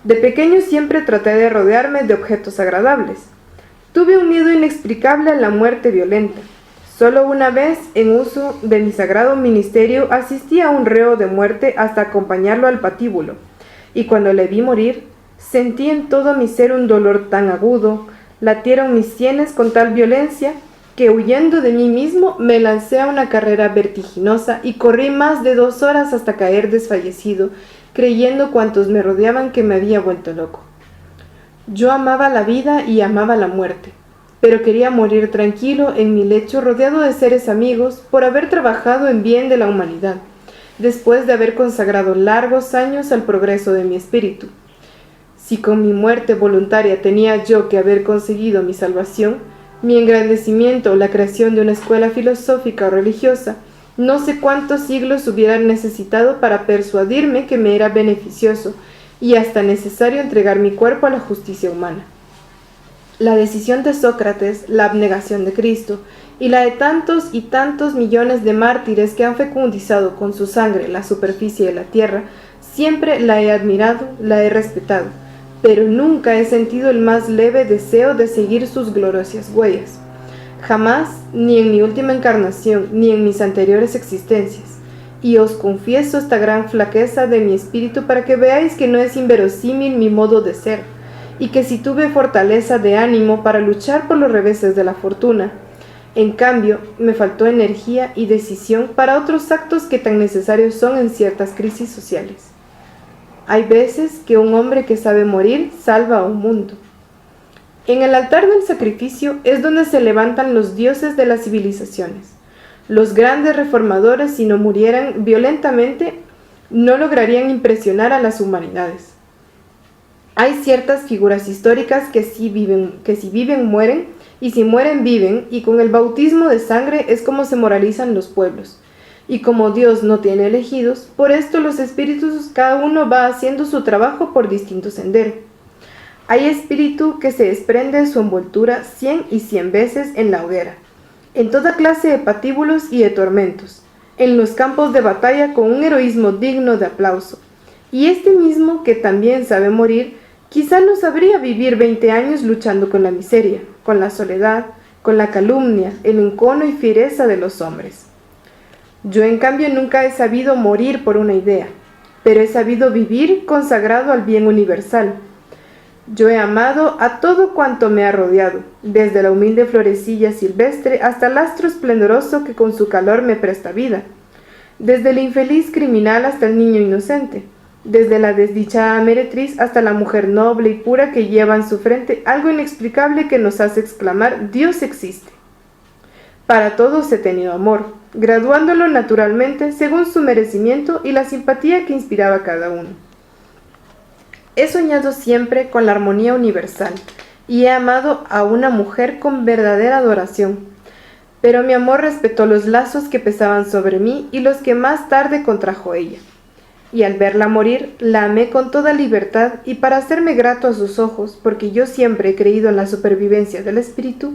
De pequeño siempre traté de rodearme de objetos agradables. Tuve un miedo inexplicable a la muerte violenta. Solo una vez, en uso de mi sagrado ministerio, asistí a un reo de muerte hasta acompañarlo al patíbulo. Y cuando le vi morir, sentí en todo mi ser un dolor tan agudo, latieron mis sienes con tal violencia, que huyendo de mí mismo me lancé a una carrera vertiginosa y corrí más de 2 horas hasta caer desfallecido, creyendo cuantos me rodeaban que me había vuelto loco. Yo amaba la vida y amaba la muerte. pero quería morir tranquilo en mi lecho rodeado de seres amigos por haber trabajado en bien de la humanidad, después de haber consagrado largos años al progreso de mi espíritu. Si con mi muerte voluntaria tenía yo que haber conseguido mi salvación, mi engrandecimiento o la creación de una escuela filosófica o religiosa, no sé cuántos siglos hubieran necesitado para persuadirme que me era beneficioso y hasta necesario entregar mi cuerpo a la justicia humana. La decisión de Sócrates, la abnegación de Cristo y la de tantos y tantos millones de mártires que han fecundizado con su sangre la superficie de la tierra, siempre la he admirado, la he respetado, pero nunca he sentido el más leve deseo de seguir sus gloriosas huellas. Jamás, ni en mi última encarnación, ni en mis anteriores existencias. Y os confieso esta gran flaqueza de mi espíritu para que veáis que no es inverosímil mi modo de ser, y que si tuve fortaleza de ánimo para luchar por los reveses de la fortuna, en cambio me faltó energía y decisión para otros actos que tan necesarios son en ciertas crisis sociales. Hay veces que un hombre que sabe morir salva a un mundo. En el altar del sacrificio es donde se levantan los dioses de las civilizaciones. Los grandes reformadores, si no murieran violentamente, no lograrían impresionar a las humanidades. Hay ciertas figuras históricas que si viven mueren, y si mueren viven, y con el bautismo de sangre es como se moralizan los pueblos. Y como Dios no tiene elegidos, por esto los espíritus cada uno va haciendo su trabajo por distinto sendero. Hay espíritu que se desprende de su envoltura 100 y 100 veces en la hoguera, en toda clase de patíbulos y de tormentos, en los campos de batalla con un heroísmo digno de aplauso. Y este mismo, que también sabe morir, quizá no sabría vivir 20 años luchando con la miseria, con la soledad, con la calumnia, el encono y fiereza de los hombres. Yo, en cambio, nunca he sabido morir por una idea, pero he sabido vivir consagrado al bien universal. Yo he amado a todo cuanto me ha rodeado, desde la humilde florecilla silvestre hasta el astro esplendoroso que con su calor me presta vida, desde el infeliz criminal hasta el niño inocente, desde la desdichada meretriz hasta la mujer noble y pura que lleva en su frente algo inexplicable que nos hace exclamar: Dios existe. Para todos he tenido amor, graduándolo naturalmente según su merecimiento y la simpatía que inspiraba a cada uno. He soñado siempre con la armonía universal y he amado a una mujer con verdadera adoración, pero mi amor respetó los lazos que pesaban sobre mí y los que más tarde contrajo ella. Y al verla morir, la amé con toda libertad y para hacerme grato a sus ojos, porque yo siempre he creído en la supervivencia del espíritu,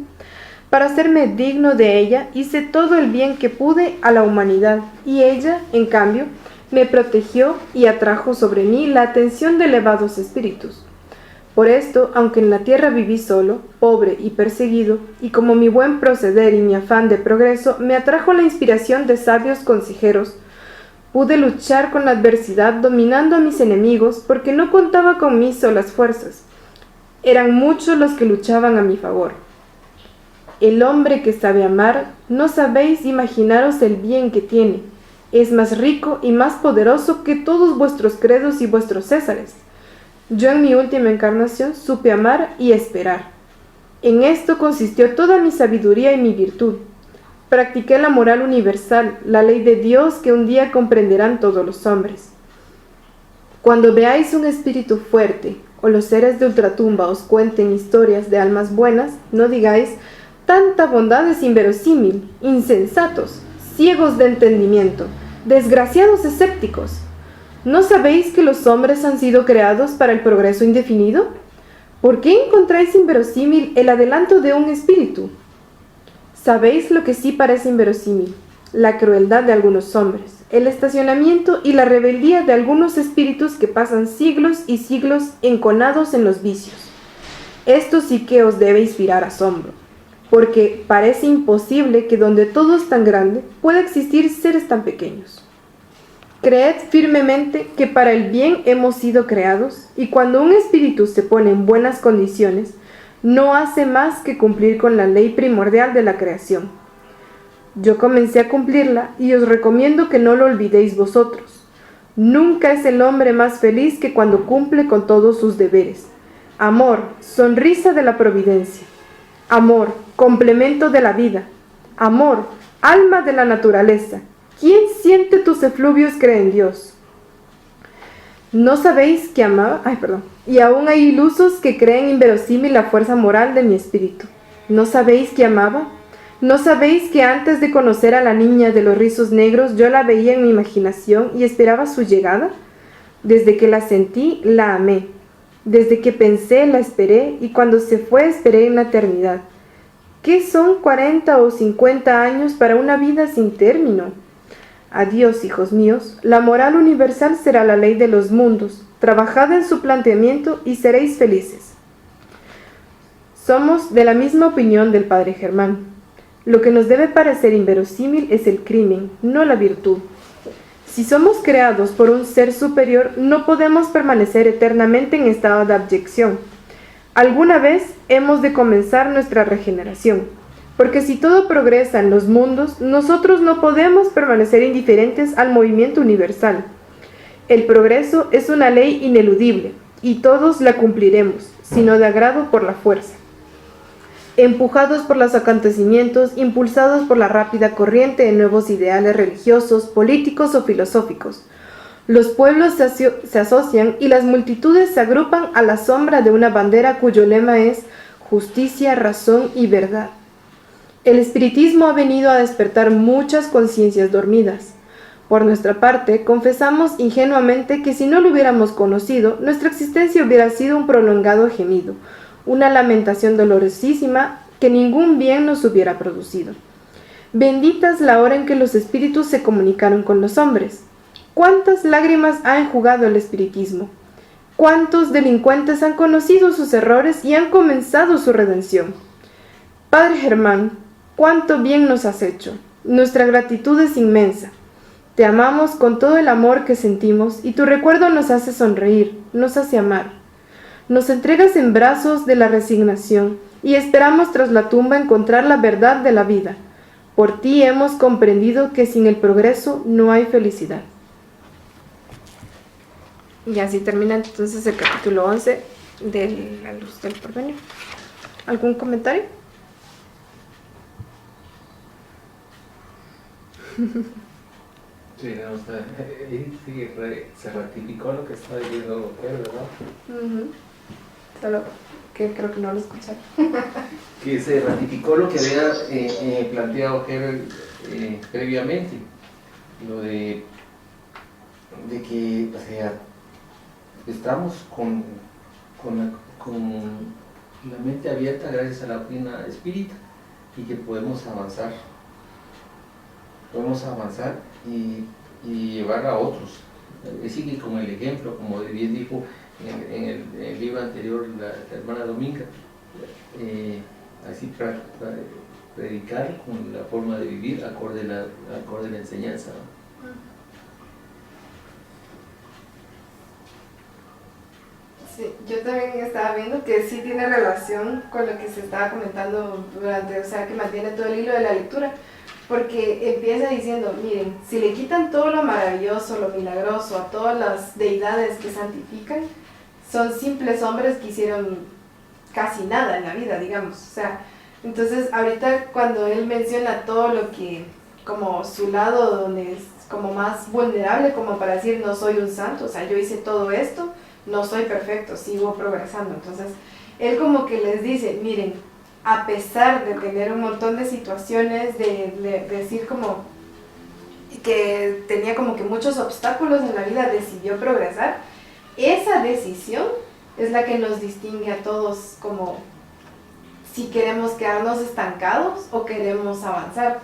para hacerme digno de ella, hice todo el bien que pude a la humanidad, y ella, en cambio, me protegió y atrajo sobre mí la atención de elevados espíritus. Por esto, aunque en la tierra viví solo, pobre y perseguido, y como mi buen proceder y mi afán de progreso me atrajo la inspiración de sabios consejeros, pude luchar con la adversidad dominando a mis enemigos porque no contaba con mis solas fuerzas. Eran muchos los que luchaban a mi favor. El hombre que sabe amar, no sabéis imaginaros el bien que tiene. Es más rico y más poderoso que todos vuestros credos y vuestros césares. Yo en mi última encarnación supe amar y esperar. En esto consistió toda mi sabiduría y mi virtud. Practiqué la moral universal, la ley de Dios que un día comprenderán todos los hombres. Cuando veáis un espíritu fuerte, o los seres de ultratumba os cuenten historias de almas buenas, no digáis: tanta bondad es inverosímil, insensatos, ciegos de entendimiento, desgraciados escépticos. ¿No sabéis que los hombres han sido creados para el progreso indefinido? ¿Por qué encontráis inverosímil el adelanto de un espíritu? ¿Sabéis lo que sí parece inverosímil? La crueldad de algunos hombres, el estacionamiento y la rebeldía de algunos espíritus que pasan siglos y siglos enconados en los vicios. Esto sí que os debe inspirar asombro, porque parece imposible que donde todo es tan grande pueda existir seres tan pequeños. Creed firmemente que para el bien hemos sido creados, y cuando un espíritu se pone en buenas condiciones, no hace más que cumplir con la ley primordial de la creación. Yo comencé a cumplirla y os recomiendo que no lo olvidéis vosotros. Nunca es el hombre más feliz que cuando cumple con todos sus deberes. Amor, sonrisa de la providencia. Amor, complemento de la vida. Amor, alma de la naturaleza. ¿Quién siente tus efluvios cree en Dios? ¿No sabéis que amaba? Y aún hay ilusos que creen inverosímil la fuerza moral de mi espíritu. ¿No sabéis que amaba? ¿No sabéis que antes de conocer a la niña de los rizos negros yo la veía en mi imaginación y esperaba su llegada? Desde que la sentí, la amé. Desde que pensé, la esperé, y cuando se fue, esperé en la eternidad. ¿Qué son 40 o 50 años para una vida sin término? Adiós, hijos míos, la moral universal será la ley de los mundos. Trabajad en su planteamiento y seréis felices. Somos de la misma opinión del padre Germán. Lo que nos debe parecer inverosímil es el crimen, no la virtud. Si somos creados por un ser superior, no podemos permanecer eternamente en estado de abyección. Alguna vez hemos de comenzar nuestra regeneración, porque si todo progresa en los mundos, nosotros no podemos permanecer indiferentes al movimiento universal. El progreso es una ley ineludible, y todos la cumpliremos, sino de agrado por la fuerza. Empujados por los acontecimientos, impulsados por la rápida corriente de nuevos ideales religiosos, políticos o filosóficos, los pueblos se asocian y las multitudes se agrupan a la sombra de una bandera cuyo lema es justicia, razón y verdad. El espiritismo ha venido a despertar muchas conciencias dormidas. Por nuestra parte, confesamos ingenuamente que si no lo hubiéramos conocido, nuestra existencia hubiera sido un prolongado gemido, una lamentación dolorosísima que ningún bien nos hubiera producido. Bendita es la hora en que los espíritus se comunicaron con los hombres. ¿Cuántas lágrimas ha enjugado el espiritismo? ¿Cuántos delincuentes han conocido sus errores y han comenzado su redención? Padre Germán, cuánto bien nos has hecho. Nuestra gratitud es inmensa. Te amamos con todo el amor que sentimos y tu recuerdo nos hace sonreír, nos hace amar. Nos entregas en brazos de la resignación y esperamos tras la tumba encontrar la verdad de la vida. Por ti hemos comprendido que sin el progreso no hay felicidad. Y así termina entonces el capítulo 11 de La Luz del Porvenir. ¿Algún comentario? Sí, no, se ratificó lo que está diciendo Ger, ¿verdad? Solo que creo que no lo escucharon. Que se ratificó lo que había planteado Ger previamente, lo de que, o sea, estamos con la mente abierta gracias a la doctrina espírita y que podemos avanzar y llevar a otros. Es decir, como el ejemplo, como bien dijo en el libro anterior la hermana Dominga, así predicar con la forma de vivir acorde a la enseñanza, ¿no? Sí, yo también estaba viendo que sí tiene relación con lo que se estaba comentando durante, o sea, que mantiene todo el hilo de la lectura, porque empieza diciendo, miren, si le quitan todo lo maravilloso, lo milagroso a todas las deidades que santifican, son simples hombres que hicieron casi nada en la vida, digamos, o sea, entonces ahorita cuando él menciona todo lo que, como su lado donde es como más vulnerable, como para decir, no soy un santo, o sea, yo hice todo esto, no soy perfecto, sigo progresando. Entonces, él como que les dice, miren, a pesar de tener un montón de situaciones, de decir como que tenía como que muchos obstáculos en la vida, decidió progresar. Esa decisión es la que nos distingue a todos, como si queremos quedarnos estancados o queremos avanzar.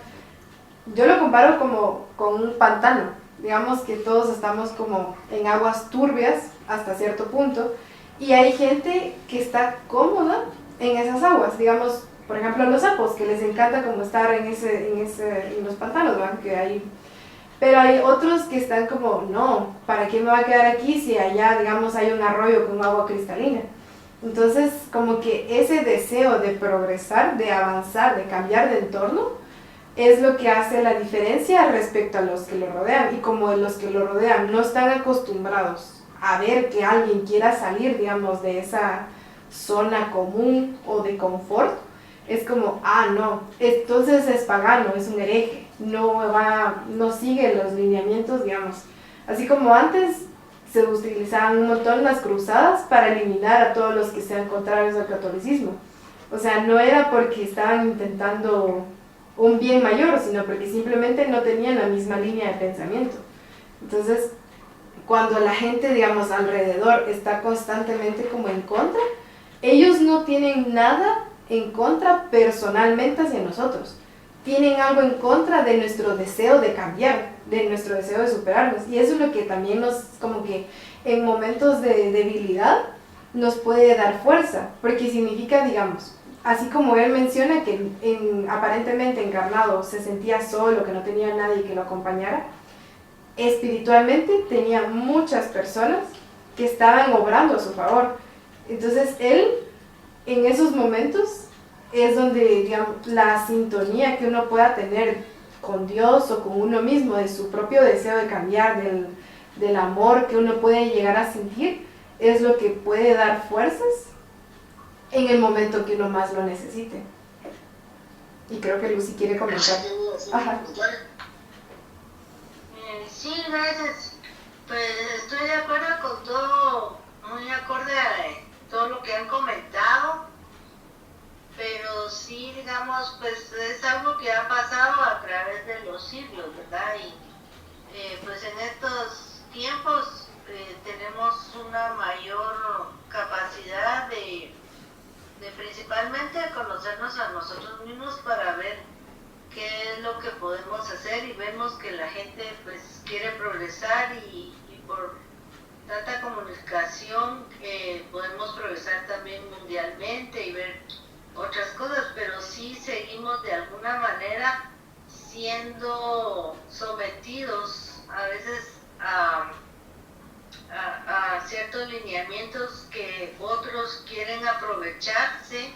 Yo lo comparo como con un pantano. Digamos que todos estamos como en aguas turbias hasta cierto punto y hay gente que está cómoda en esas aguas, digamos, por ejemplo los sapos, que les encanta como estar en los pantanos, ¿verdad? Que hay, pero hay otros que están como, no, ¿para qué me va a quedar aquí si allá, digamos, hay un arroyo con agua cristalina? Entonces, como que ese deseo de progresar, de avanzar, de cambiar de entorno, es lo que hace la diferencia respecto a los que lo rodean. Y como los que lo rodean no están acostumbrados a ver que alguien quiera salir, digamos, de esa zona común o de confort, es como, ah, no, entonces es pagano, es un hereje, no sigue los lineamientos, digamos. Así como antes se utilizaban un montón las cruzadas para eliminar a todos los que sean contrarios al catolicismo. O sea, no era porque estaban intentando un bien mayor, sino porque simplemente no tenían la misma línea de pensamiento. Entonces, cuando la gente, digamos, alrededor está constantemente como en contra, ellos no tienen nada en contra personalmente hacia nosotros. Tienen algo en contra de nuestro deseo de cambiar, de nuestro deseo de superarnos. Y eso es lo que también nos, como que en momentos de debilidad, nos puede dar fuerza. Porque significa, digamos, así como él menciona que aparentemente encarnado se sentía solo, que no tenía nadie que lo acompañara, espiritualmente tenía muchas personas que estaban obrando a su favor. Entonces él, en esos momentos, es donde, digamos, la sintonía que uno pueda tener con Dios o con uno mismo, de su propio deseo de cambiar, del amor que uno puede llegar a sentir, es lo que puede dar fuerzas en el momento que uno más lo necesite. Y creo que Lucy quiere comentar. Ajá. Sí, gracias. Pues estoy de acuerdo con todo, muy acorde a todo lo que han comentado, pero sí, digamos, pues es algo que ha pasado a través de los siglos, ¿verdad? Y pues en estos tiempos tenemos una mayor capacidad de principalmente conocernos a nosotros mismos para ver qué es lo que podemos hacer, y vemos que la gente pues quiere progresar y por tanta comunicación podemos progresar también mundialmente y ver otras cosas, pero sí seguimos de alguna manera siendo sometidos a veces a ciertos lineamientos que otros quieren aprovecharse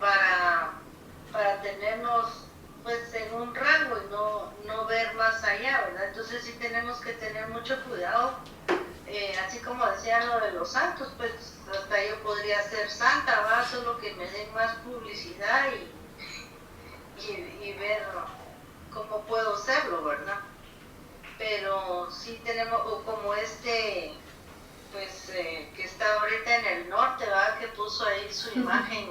para tenernos pues en un rango y no ver más allá, ¿verdad? Entonces sí tenemos que tener mucho cuidado, así como decía lo de los santos, pues hasta yo podría ser santa, ¿va? Solo que me den más publicidad y ver cómo puedo serlo, ¿verdad? Pero sí tenemos, o como pues que está ahorita en el norte, ¿va? Que puso ahí su imagen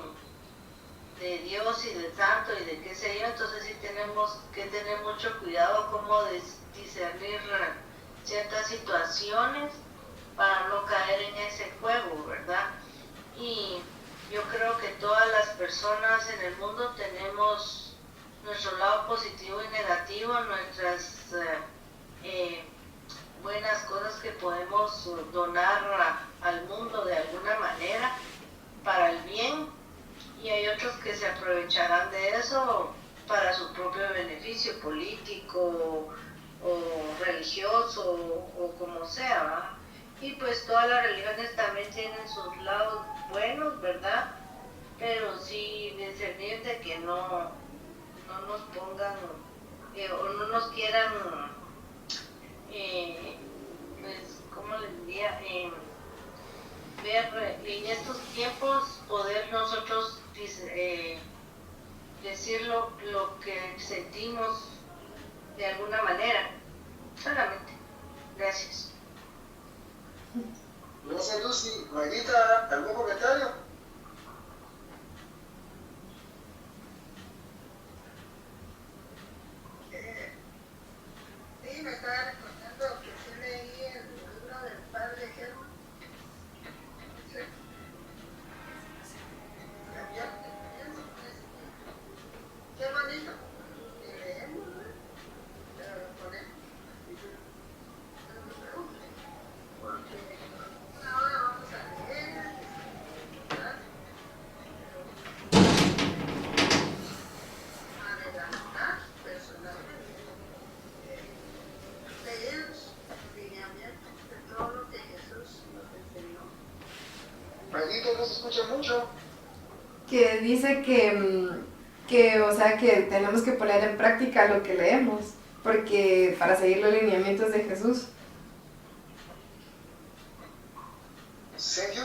de Dios y de santo y de qué sé yo, entonces sí tenemos que tener mucho cuidado cómo discernir ciertas situaciones para no caer en ese juego, ¿verdad? Y yo creo que todas las personas en el mundo tenemos nuestro lado positivo y negativo, nuestras buenas cosas que podemos donar al mundo de alguna manera para el bien, y hay otros que se aprovecharán de eso para su propio beneficio político o religioso o como sea, ¿verdad? Y pues todas las religiones también tienen sus lados buenos, ¿verdad? Pero sí discernir de que no nos pongan o no nos quieran pues, ¿cómo les diría? Ver en estos tiempos, poder nosotros decir lo que sentimos de alguna manera, solamente. Gracias. Gracias, Lucy. Mayrita, ¿algún comentario? Sí, me estaba recordando que sí leí el libro del padre Germán. Qué bonito. Y leemos, ¿no? Pero lo ponemos. No me pregunten. Porque ahora vamos a leer, ¿verdad? A adelantar personalmente. Leer los lineamientos de todo lo que Jesús nos enseñó. Mayrita, no se escucha mucho. Que dice que, o sea, que tenemos que poner en práctica lo que leemos, porque para seguir los lineamientos de Jesús. ¿Sergio?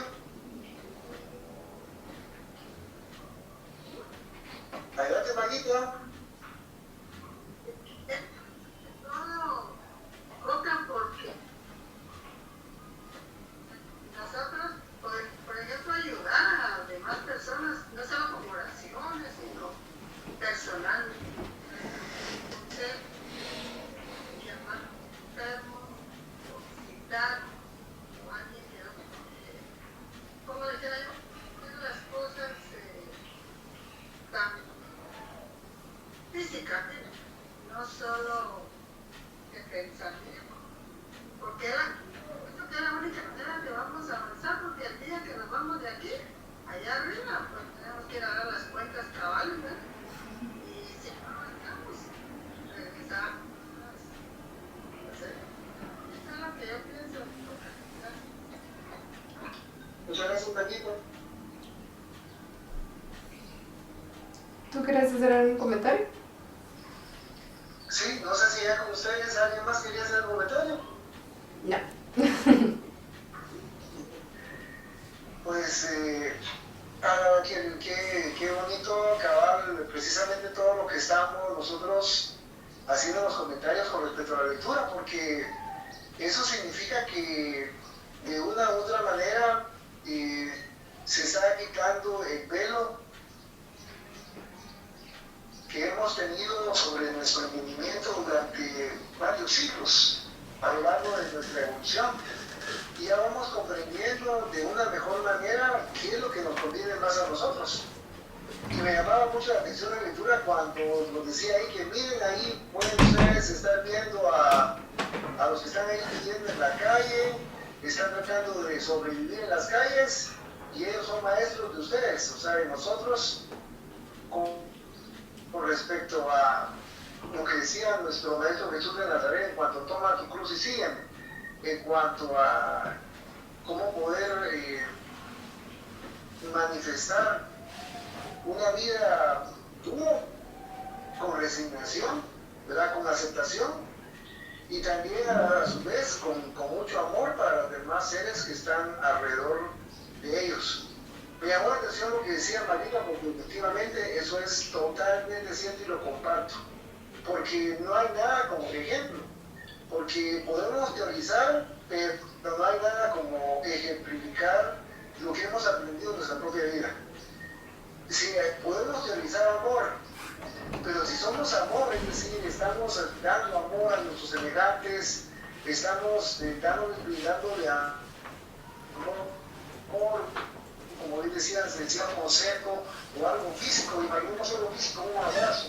hacer algún comentario? Sí, no sé si ya con ustedes alguien más quería hacer un comentario. No. Pues, qué bonito acabar precisamente todo lo que estamos nosotros haciendo los comentarios con respecto a la lectura, porque eso significa que de una u otra manera se está quitando el velo que hemos tenido sobre nuestro entendimiento durante varios siglos a lo largo de nuestra evolución. Y ya vamos comprendiendo de una mejor manera qué es lo que nos conviene más a nosotros. Y me llamaba mucho la atención la lectura cuando nos decía ahí que miren ahí, pueden ustedes estar viendo a los que están ahí viviendo en la calle, están tratando de sobrevivir en las calles y ellos son maestros de ustedes, o sea, de nosotros, con respecto a lo que decía nuestro maestro Jesús de Nazaret en cuanto toma tu cruz y sígueme, en cuanto a cómo poder manifestar una vida dura, con resignación, ¿verdad? Con aceptación y también a su vez con mucho amor para los demás seres que están alrededor de ellos. Me llamó la atención lo que decía Marina, porque efectivamente eso es totalmente cierto y lo comparto, porque no hay nada como ejemplo, porque podemos teorizar, pero no hay nada como ejemplificar lo que hemos aprendido en nuestra propia vida. Sí, podemos teorizar amor, pero si somos amor, es decir, estamos dando amor a nuestros semejantes, estamos dándole amor, como bien decía un consejo o algo físico, imaginemos algo físico, un abrazo.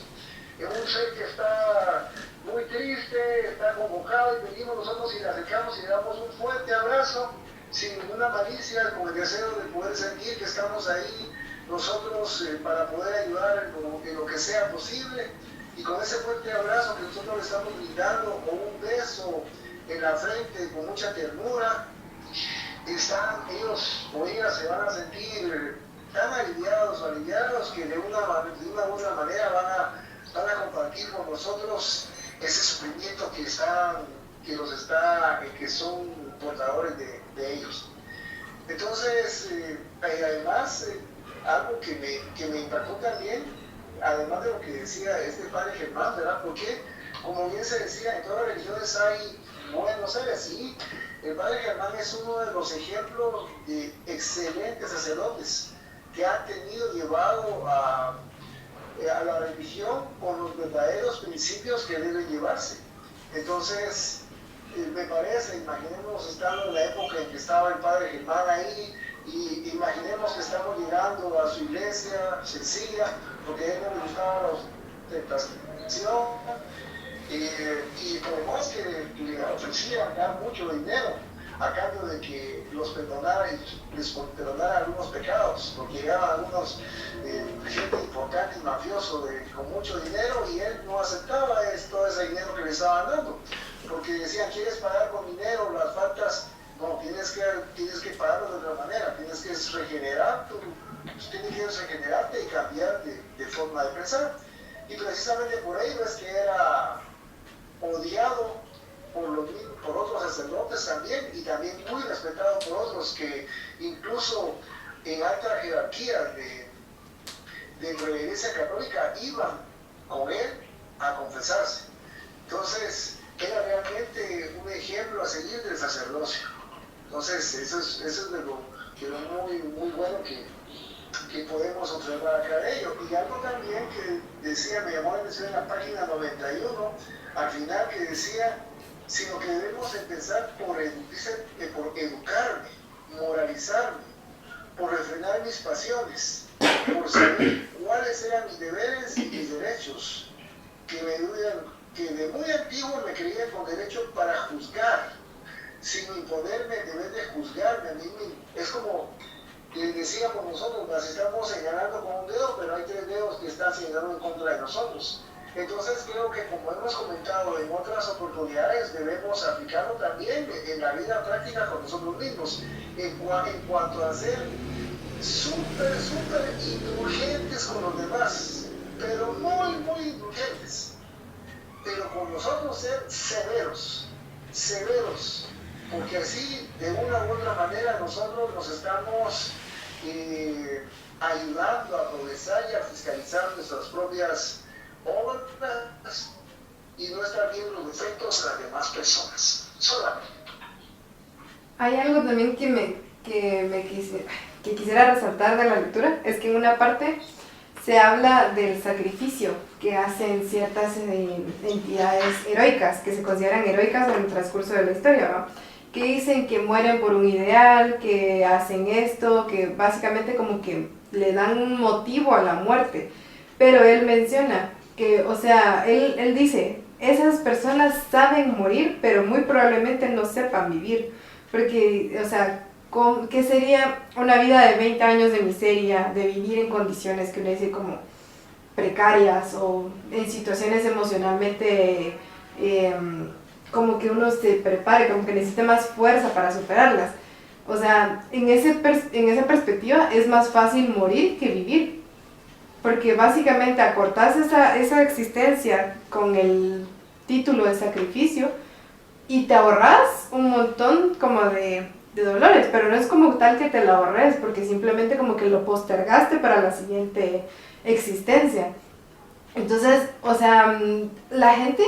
Es un ser que está muy triste, está convocado y venimos nosotros y le acercamos y le damos un fuerte abrazo, sin ninguna malicia, con el deseo de poder sentir que estamos ahí nosotros para poder ayudar en lo que sea posible, y con ese fuerte abrazo que nosotros le estamos brindando, con un beso en la frente, con mucha ternura, ellos o ellas se van a sentir tan aliviados que de una u otra manera van a compartir con nosotros ese sufrimiento que son portadores de ellos. Entonces, además, algo que me impactó también, además de lo que decía este padre Germán, ¿verdad? Porque, como bien se decía, en todas las religiones hay buenos seres, sí. El padre Germán es uno de los ejemplos de excelentes sacerdotes que han llevado a la religión con los verdaderos principios que deben llevarse. Entonces, me parece, imaginemos estando en la época en que estaba el padre Germán ahí, y imaginemos que estamos llegando a su iglesia sencilla, porque a él no le gustaba la ostentación, y por más que le ofrecían dar mucho dinero a cambio de que les perdonara algunos pecados, porque llegaban algunos gente importante y mafioso con mucho dinero, y él no aceptaba todo ese dinero que le estaban dando, porque decían, ¿quieres pagar con dinero las faltas? No, tienes que pagarlo de otra manera, tienes que regenerarte y cambiar de forma de pensar. Y precisamente por ello es que era odiado por otros sacerdotes también, y también muy respetado por otros que incluso en alta jerarquía de la Iglesia Católica iban con él a confesarse. Entonces era realmente un ejemplo a seguir del sacerdocio. Entonces eso es de lo muy bueno que podemos observar acá de ello. Y algo también que decía, me llamó la atención en la página 91, al final, que decía, sino que debemos empezar por educarme, moralizarme, por refrenar mis pasiones, por saber cuáles eran mis deberes y mis derechos, que de muy antiguo me creía con derecho para juzgar, sin imponerme el deber de juzgarme a mí mismo. Es como decíamos nosotros, nos estamos señalando con un dedo, pero hay 3 dedos que están señalando en contra de nosotros. Entonces creo que, como hemos comentado en otras oportunidades, debemos aplicarlo también en la vida práctica con nosotros mismos, en cuanto a ser súper indulgentes con los demás, pero muy, muy indulgentes. Pero con nosotros ser severos, porque así de una u otra manera nosotros nos estamos ayudando a progresar y a fiscalizar nuestras propias obras y no estar viendo los defectos de las demás personas, solamente. Hay algo también que quisiera resaltar de la lectura, es que en una parte se habla del sacrificio que hacen ciertas entidades heroicas, que se consideran heroicas en el transcurso de la historia, ¿no? Que dicen que mueren por un ideal, que hacen esto, que básicamente como que le dan un motivo a la muerte. Pero él menciona que, o sea, él dice, esas personas saben morir, pero muy probablemente no sepan vivir. Porque, o sea, ¿qué sería una vida de 20 años de miseria, de vivir en condiciones que uno dice como precarias o en situaciones emocionalmente como que uno se prepare, como que necesite más fuerza para superarlas? O sea, en esa perspectiva es más fácil morir que vivir, porque básicamente acortás esa existencia con el título de sacrificio y te ahorras un montón como de dolores, pero no es como tal que te lo ahorres, porque simplemente como que lo postergaste para la siguiente existencia. Entonces, o sea, la gente,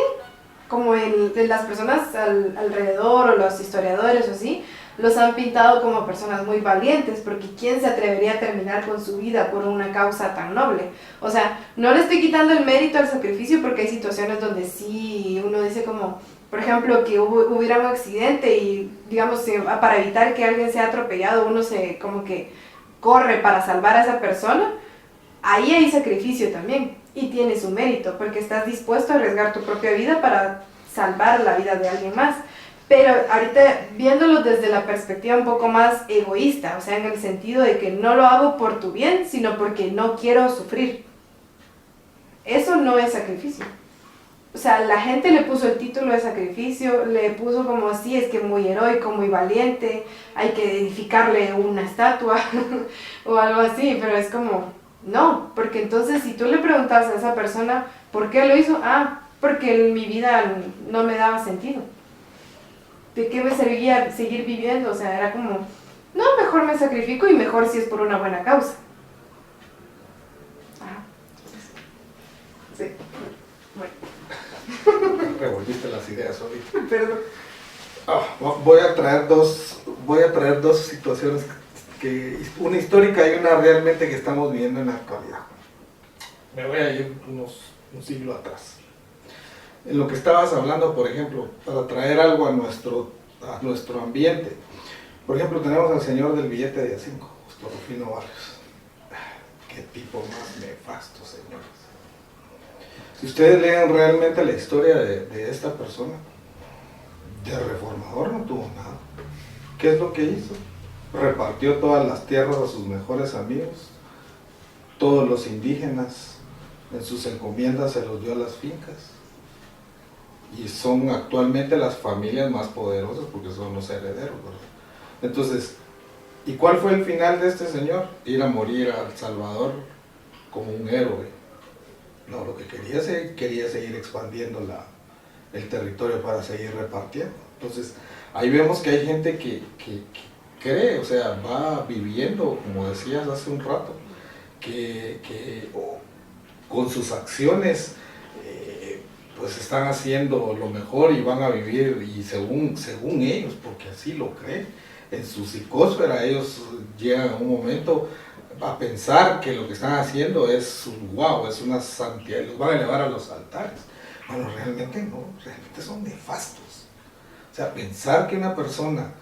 como las personas alrededor o los historiadores o así, los han pintado como personas muy valientes, porque ¿quién se atrevería a terminar con su vida por una causa tan noble? O sea, no le estoy quitando el mérito al sacrificio, porque hay situaciones donde sí uno dice como, por ejemplo, que hubiera un accidente y, digamos, para evitar que alguien sea atropellado, uno se como que corre para salvar a esa persona. Ahí hay sacrificio también y tiene su mérito, porque estás dispuesto a arriesgar tu propia vida para salvar la vida de alguien más. Pero ahorita viéndolo desde la perspectiva un poco más egoísta, o sea, en el sentido de que no lo hago por tu bien, sino porque no quiero sufrir. Eso no es sacrificio. O sea, la gente le puso el título de sacrificio, le puso como así, es que muy heroico, muy valiente, hay que edificarle una estatua o algo así, pero es como, no, porque entonces si tú le preguntas a esa persona, ¿por qué lo hizo? Ah, porque mi vida no me daba sentido. ¿De qué me servía seguir viviendo? O sea, era como, no, mejor me sacrifico y mejor si es por una buena causa. Ajá. Sí. Bueno. Revolviste las ideas ahorita. Perdón. Voy a traer dos situaciones, una histórica y una realmente que estamos viviendo en la actualidad. Me voy a ir un siglo atrás. En lo que estabas hablando, por ejemplo, para traer algo a nuestro ambiente. Por ejemplo, tenemos al señor del billete de A5, Justo Rufino Barrios. Qué tipo más nefasto, señores. Si ustedes leen realmente la historia de esta persona, de reformador no tuvo nada. ¿Qué es lo que hizo? Repartió todas las tierras a sus mejores amigos, todos los indígenas en sus encomiendas se los dio a las fincas. Y son actualmente las familias más poderosas porque son los herederos, ¿verdad? Entonces, ¿y cuál fue el final de este señor? Ir a morir a El Salvador como un héroe. No, lo que quería seguir expandiendo el territorio para seguir repartiendo. Entonces, ahí vemos que hay gente que cree, o sea, va viviendo, como decías hace un rato, que con sus acciones pues están haciendo lo mejor y van a vivir, y según ellos, porque así lo creen, en su psicósfera ellos llegan a un momento a pensar que lo que están haciendo es wow, es una santidad, los van a elevar a los altares. Bueno, realmente no, realmente son nefastos. O sea, pensar que una persona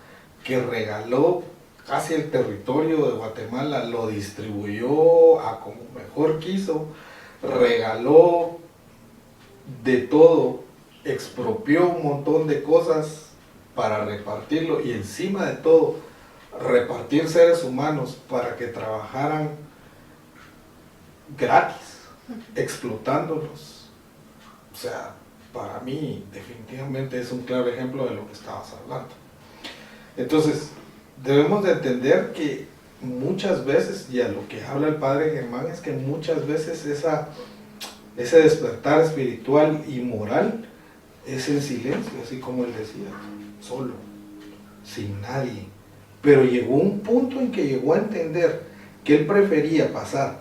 que regaló casi el territorio de Guatemala, lo distribuyó a como mejor quiso, regaló de todo, expropió un montón de cosas para repartirlo y encima de todo repartir seres humanos para que trabajaran gratis, explotándolos. O sea, para mí definitivamente es un claro ejemplo de lo que estabas hablando. Entonces, debemos de entender que muchas veces, y a lo que habla el padre Germán, es que muchas veces ese despertar espiritual y moral es en silencio, así como él decía, solo, sin nadie. Pero llegó un punto en que llegó a entender que él prefería pasar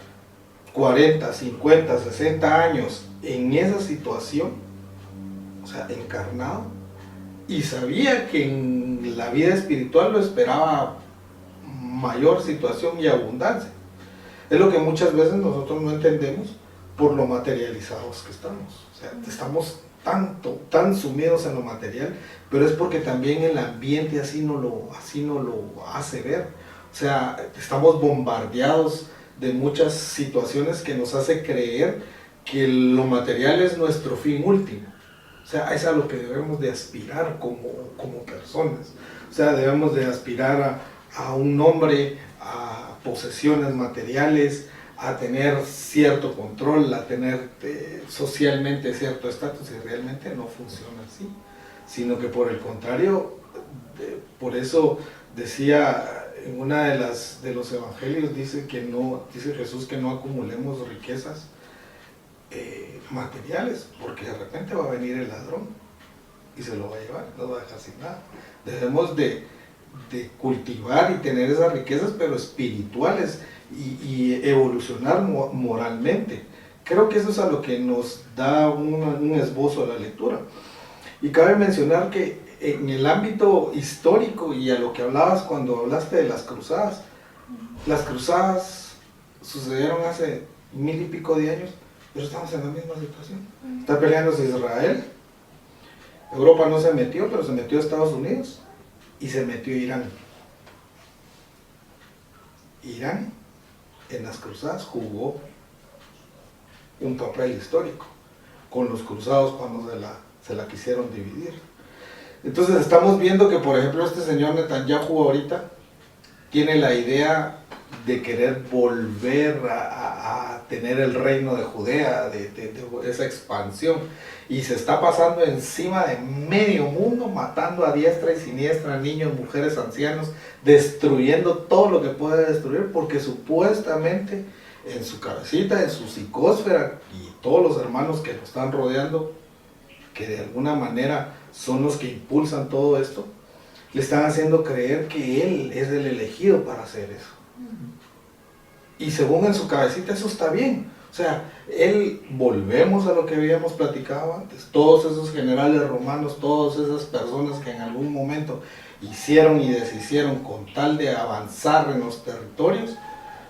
40, 50, 60 años en esa situación, o sea, encarnado, y sabía que en la vida espiritual lo esperaba mayor situación y abundancia. Es lo que muchas veces nosotros no entendemos por lo materializados que estamos. O sea, estamos tan sumidos en lo material, pero es porque también el ambiente así no lo hace ver. O sea, estamos bombardeados de muchas situaciones que nos hace creer que lo material es nuestro fin último. O sea, es a lo que debemos de aspirar como personas. O sea, debemos de aspirar a un nombre, a posesiones materiales, a tener cierto control, a tener socialmente cierto estatus, y realmente no funciona así, sino que por el contrario, por eso decía en una de los evangelios, dice Jesús que no acumulemos riquezas materiales, porque de repente va a venir el ladrón y se lo va a llevar, no va a dejar sin nada. Debemos de cultivar y tener esas riquezas, pero espirituales, y evolucionar moralmente. Creo que eso es a lo que nos da un esbozo a la lectura. Y cabe mencionar que en el ámbito histórico, y a lo que hablabas cuando hablaste de las cruzadas sucedieron hace 1000 y pico de años, pero estamos en la misma situación. Está peleándose Israel, Europa no se metió, pero se metió Estados Unidos y se metió Irán. Irán en las cruzadas jugó un papel histórico con los cruzados cuando se la quisieron dividir. Entonces estamos viendo que, por ejemplo, este señor Netanyahu ahorita tiene la idea de querer volver a tener el reino de Judea, de esa expansión, y se está pasando encima de medio mundo, matando a diestra y siniestra, niños, mujeres, ancianos, destruyendo todo lo que puede destruir, porque supuestamente en su cabecita, en su psicósfera, y todos los hermanos que lo están rodeando, que de alguna manera son los que impulsan todo esto, le están haciendo creer que él es el elegido para hacer eso. Y según en su cabecita eso está bien. O sea, volvemos a lo que habíamos platicado antes, todos esos generales romanos, todas esas personas que en algún momento hicieron y deshicieron con tal de avanzar en los territorios,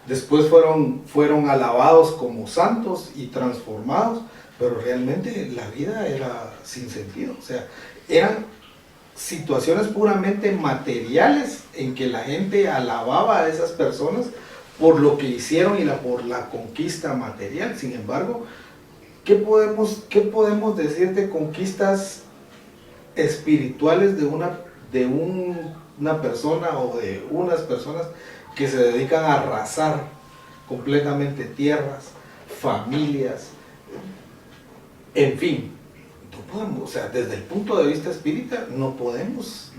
después fueron alabados como santos y transformados, pero realmente la vida era sin sentido. O sea, eran situaciones puramente materiales en que la gente alababa a esas personas por lo que hicieron y por la conquista material. Sin embargo, ¿qué podemos decir de conquistas espirituales de una persona o de unas personas que se dedican a arrasar completamente tierras, familias, en fin? No podemos, o sea, desde el punto de vista espírita, no podemos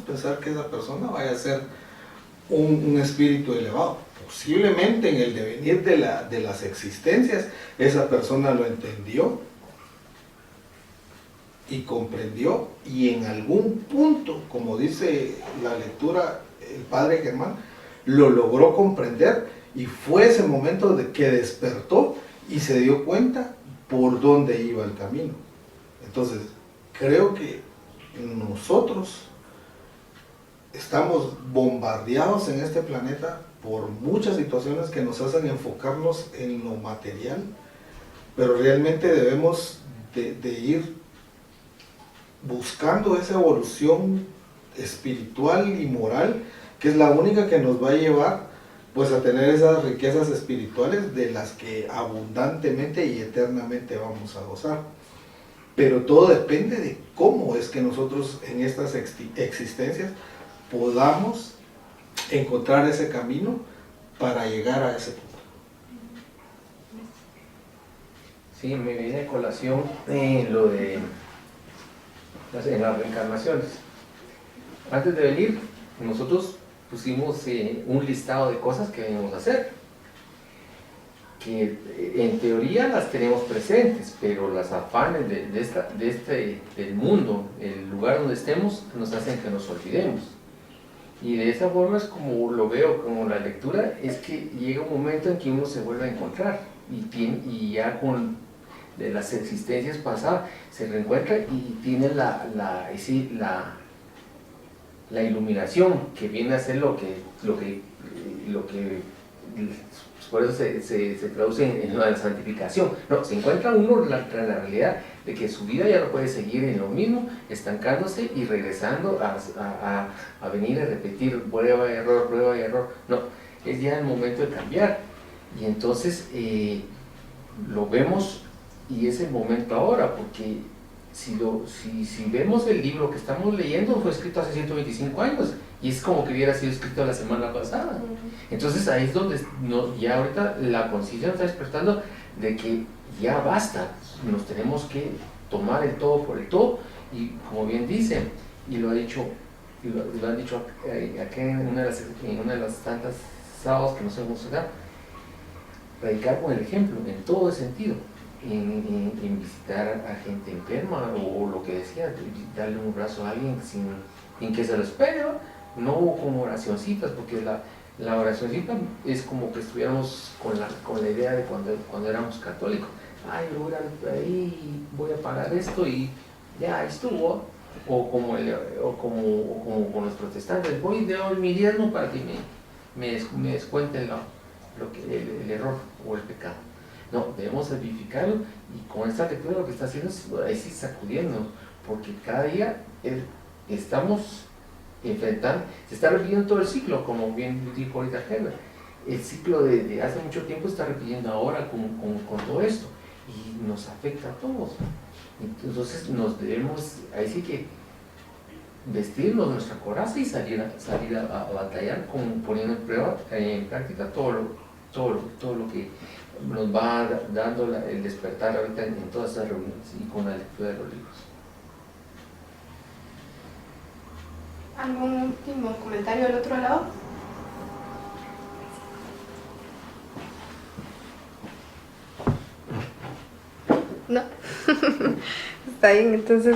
pensar que esa persona vaya a ser un espíritu elevado. Posiblemente en el devenir de las existencias, esa persona lo entendió y comprendió, y en algún punto, como dice la lectura, el padre Germán lo logró comprender, y fue ese momento de que despertó y se dio cuenta por dónde iba el camino. Entonces, creo que nosotros estamos bombardeados en este planeta por muchas situaciones que nos hacen enfocarnos en lo material, pero realmente debemos de ir buscando esa evolución espiritual y moral, que es la única que nos va a llevar pues a tener esas riquezas espirituales de las que abundantemente y eternamente vamos a gozar. Pero todo depende de cómo es que nosotros en estas existencias podamos encontrar ese camino para llegar a ese punto. Sí, me viene a colación lo de las reencarnaciones. Antes de venir, nosotros pusimos un listado de cosas que debemos hacer. que en teoría las tenemos presentes, pero las afanes del mundo, el lugar donde estemos, nos hacen que nos olvidemos. Y de esa forma es como lo veo, como la lectura, es que llega un momento en que uno se vuelve a encontrar y ya con de las existencias pasadas se reencuentra y tiene la iluminación, que viene a ser lo que por eso se traduce en la santificación. No, se encuentra uno la realidad de que su vida ya no puede seguir en lo mismo, estancándose y regresando a venir a repetir prueba y error. No, es ya el momento de cambiar. Y entonces lo vemos y es el momento ahora, porque si vemos el libro que estamos leyendo, fue escrito hace 125 años y es como que hubiera sido escrito la semana pasada. Entonces ahí es donde ya ahorita la conciencia nos está despertando de que ya basta, nos tenemos que tomar el todo por el todo, y como bien dicen, y lo han dicho aquí en una de las tantas sábados que nos hemos dado, predicar con el ejemplo en todo sentido. En visitar a gente enferma, o lo que decía, darle un brazo a alguien sin que se lo espere, no como oracioncitas, porque la oracioncita es como que estuviéramos con la idea de cuando éramos católicos. Ay, voy a ir por ahí, voy a pagar esto y ya estuvo. O como con los protestantes, voy de mi diezmo para que me descuenten el error o el pecado. No, debemos vivificarlo, y con esta lectura lo que está haciendo es ahí sí sacudiendo, porque cada día estamos enfrentando, se está repitiendo todo el ciclo, como bien dijo ahorita Herbert. El ciclo de hace mucho tiempo está repitiendo ahora con todo esto, y nos afecta a todos. Entonces nos debemos, ahí sí que vestirnos nuestra coraza y salir a batallar, poniendo en práctica todo lo que nos va dando el despertar ahorita en todas estas reuniones y con la lectura de los libros. ¿Algún último comentario al otro lado? No. Está bien, entonces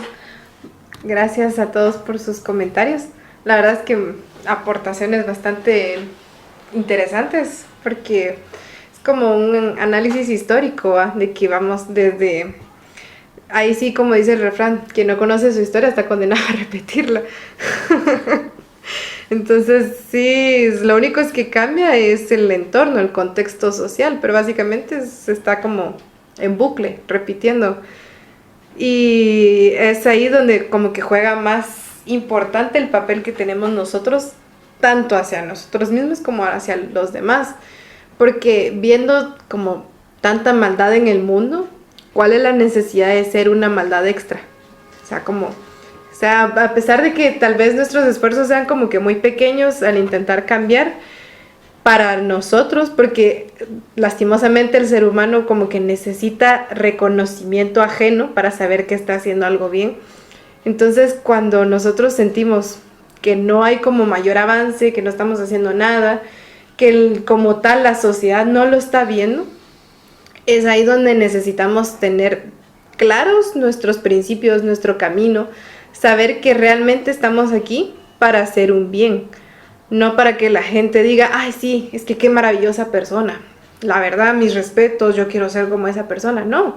gracias a todos por sus comentarios. La verdad es que aportaciones bastante interesantes, porque como un análisis histórico, ¿va? De que vamos desde, ahí sí, como dice el refrán, quien no conoce su historia está condenado a repetirla. Entonces sí, lo único es que cambia es el entorno, el contexto social, pero básicamente se está como en bucle, repitiendo. Y es ahí donde como que juega más importante el papel que tenemos nosotros, tanto hacia nosotros mismos como hacia los demás. Porque viendo como tanta maldad en el mundo, ¿cuál es la necesidad de ser una maldad extra? O sea, a pesar de que tal vez nuestros esfuerzos sean como que muy pequeños al intentar cambiar para nosotros, porque lastimosamente el ser humano como que necesita reconocimiento ajeno para saber que está haciendo algo bien. Entonces, cuando nosotros sentimos que no hay como mayor avance, que no estamos haciendo nada, que como tal la sociedad no lo está viendo, es ahí donde necesitamos tener claros nuestros principios, nuestro camino, saber que realmente estamos aquí para hacer un bien, no para que la gente diga, ay sí, es que qué maravillosa persona, la verdad, mis respetos, yo quiero ser como esa persona. No, o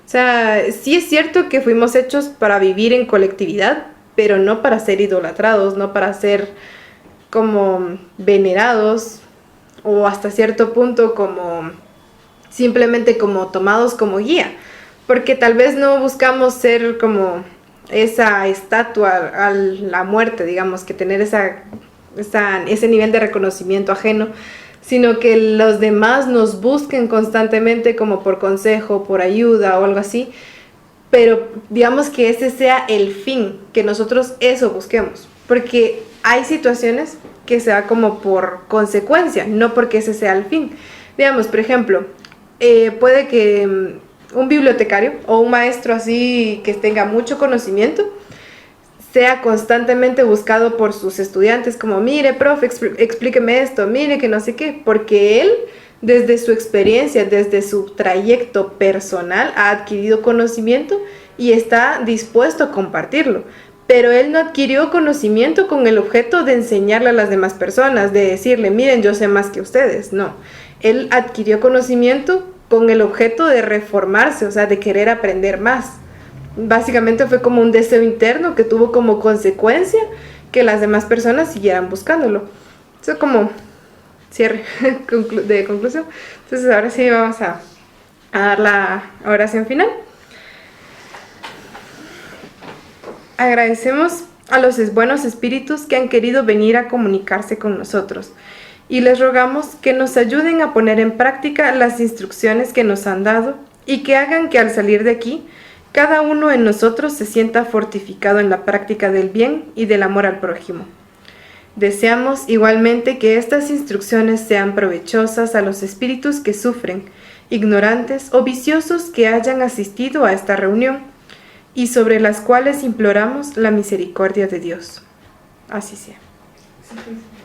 sea, sí es cierto que fuimos hechos para vivir en colectividad, pero no para ser idolatrados, no para ser como venerados, o hasta cierto punto como simplemente como tomados como guía, porque tal vez no buscamos ser como esa estatua a la muerte, digamos, que tener ese nivel de reconocimiento ajeno, sino que los demás nos busquen constantemente como por consejo, por ayuda o algo así, pero digamos que ese sea el fin, que nosotros eso busquemos, porque hay situaciones que se da como por consecuencia, no porque ese sea el fin. Digamos, por ejemplo, puede que un bibliotecario o un maestro así que tenga mucho conocimiento sea constantemente buscado por sus estudiantes como, mire, profe, explíqueme esto, mire que no sé qué, porque él desde su experiencia, desde su trayecto personal, ha adquirido conocimiento y está dispuesto a compartirlo. Pero él no adquirió conocimiento con el objeto de enseñarle a las demás personas, de decirle, miren, yo sé más que ustedes. No, él adquirió conocimiento con el objeto de reformarse, o sea, de querer aprender más. Básicamente fue como un deseo interno que tuvo como consecuencia que las demás personas siguieran buscándolo. Eso como cierre de conclusión. Entonces ahora sí vamos a dar la oración final. Agradecemos a los buenos espíritus que han querido venir a comunicarse con nosotros y les rogamos que nos ayuden a poner en práctica las instrucciones que nos han dado y que hagan que al salir de aquí cada uno en nosotros se sienta fortificado en la práctica del bien y del amor al prójimo. Deseamos igualmente que estas instrucciones sean provechosas a los espíritus que sufren, ignorantes o viciosos que hayan asistido a esta reunión y sobre las cuales imploramos la misericordia de Dios. Así sea. Sí, sí.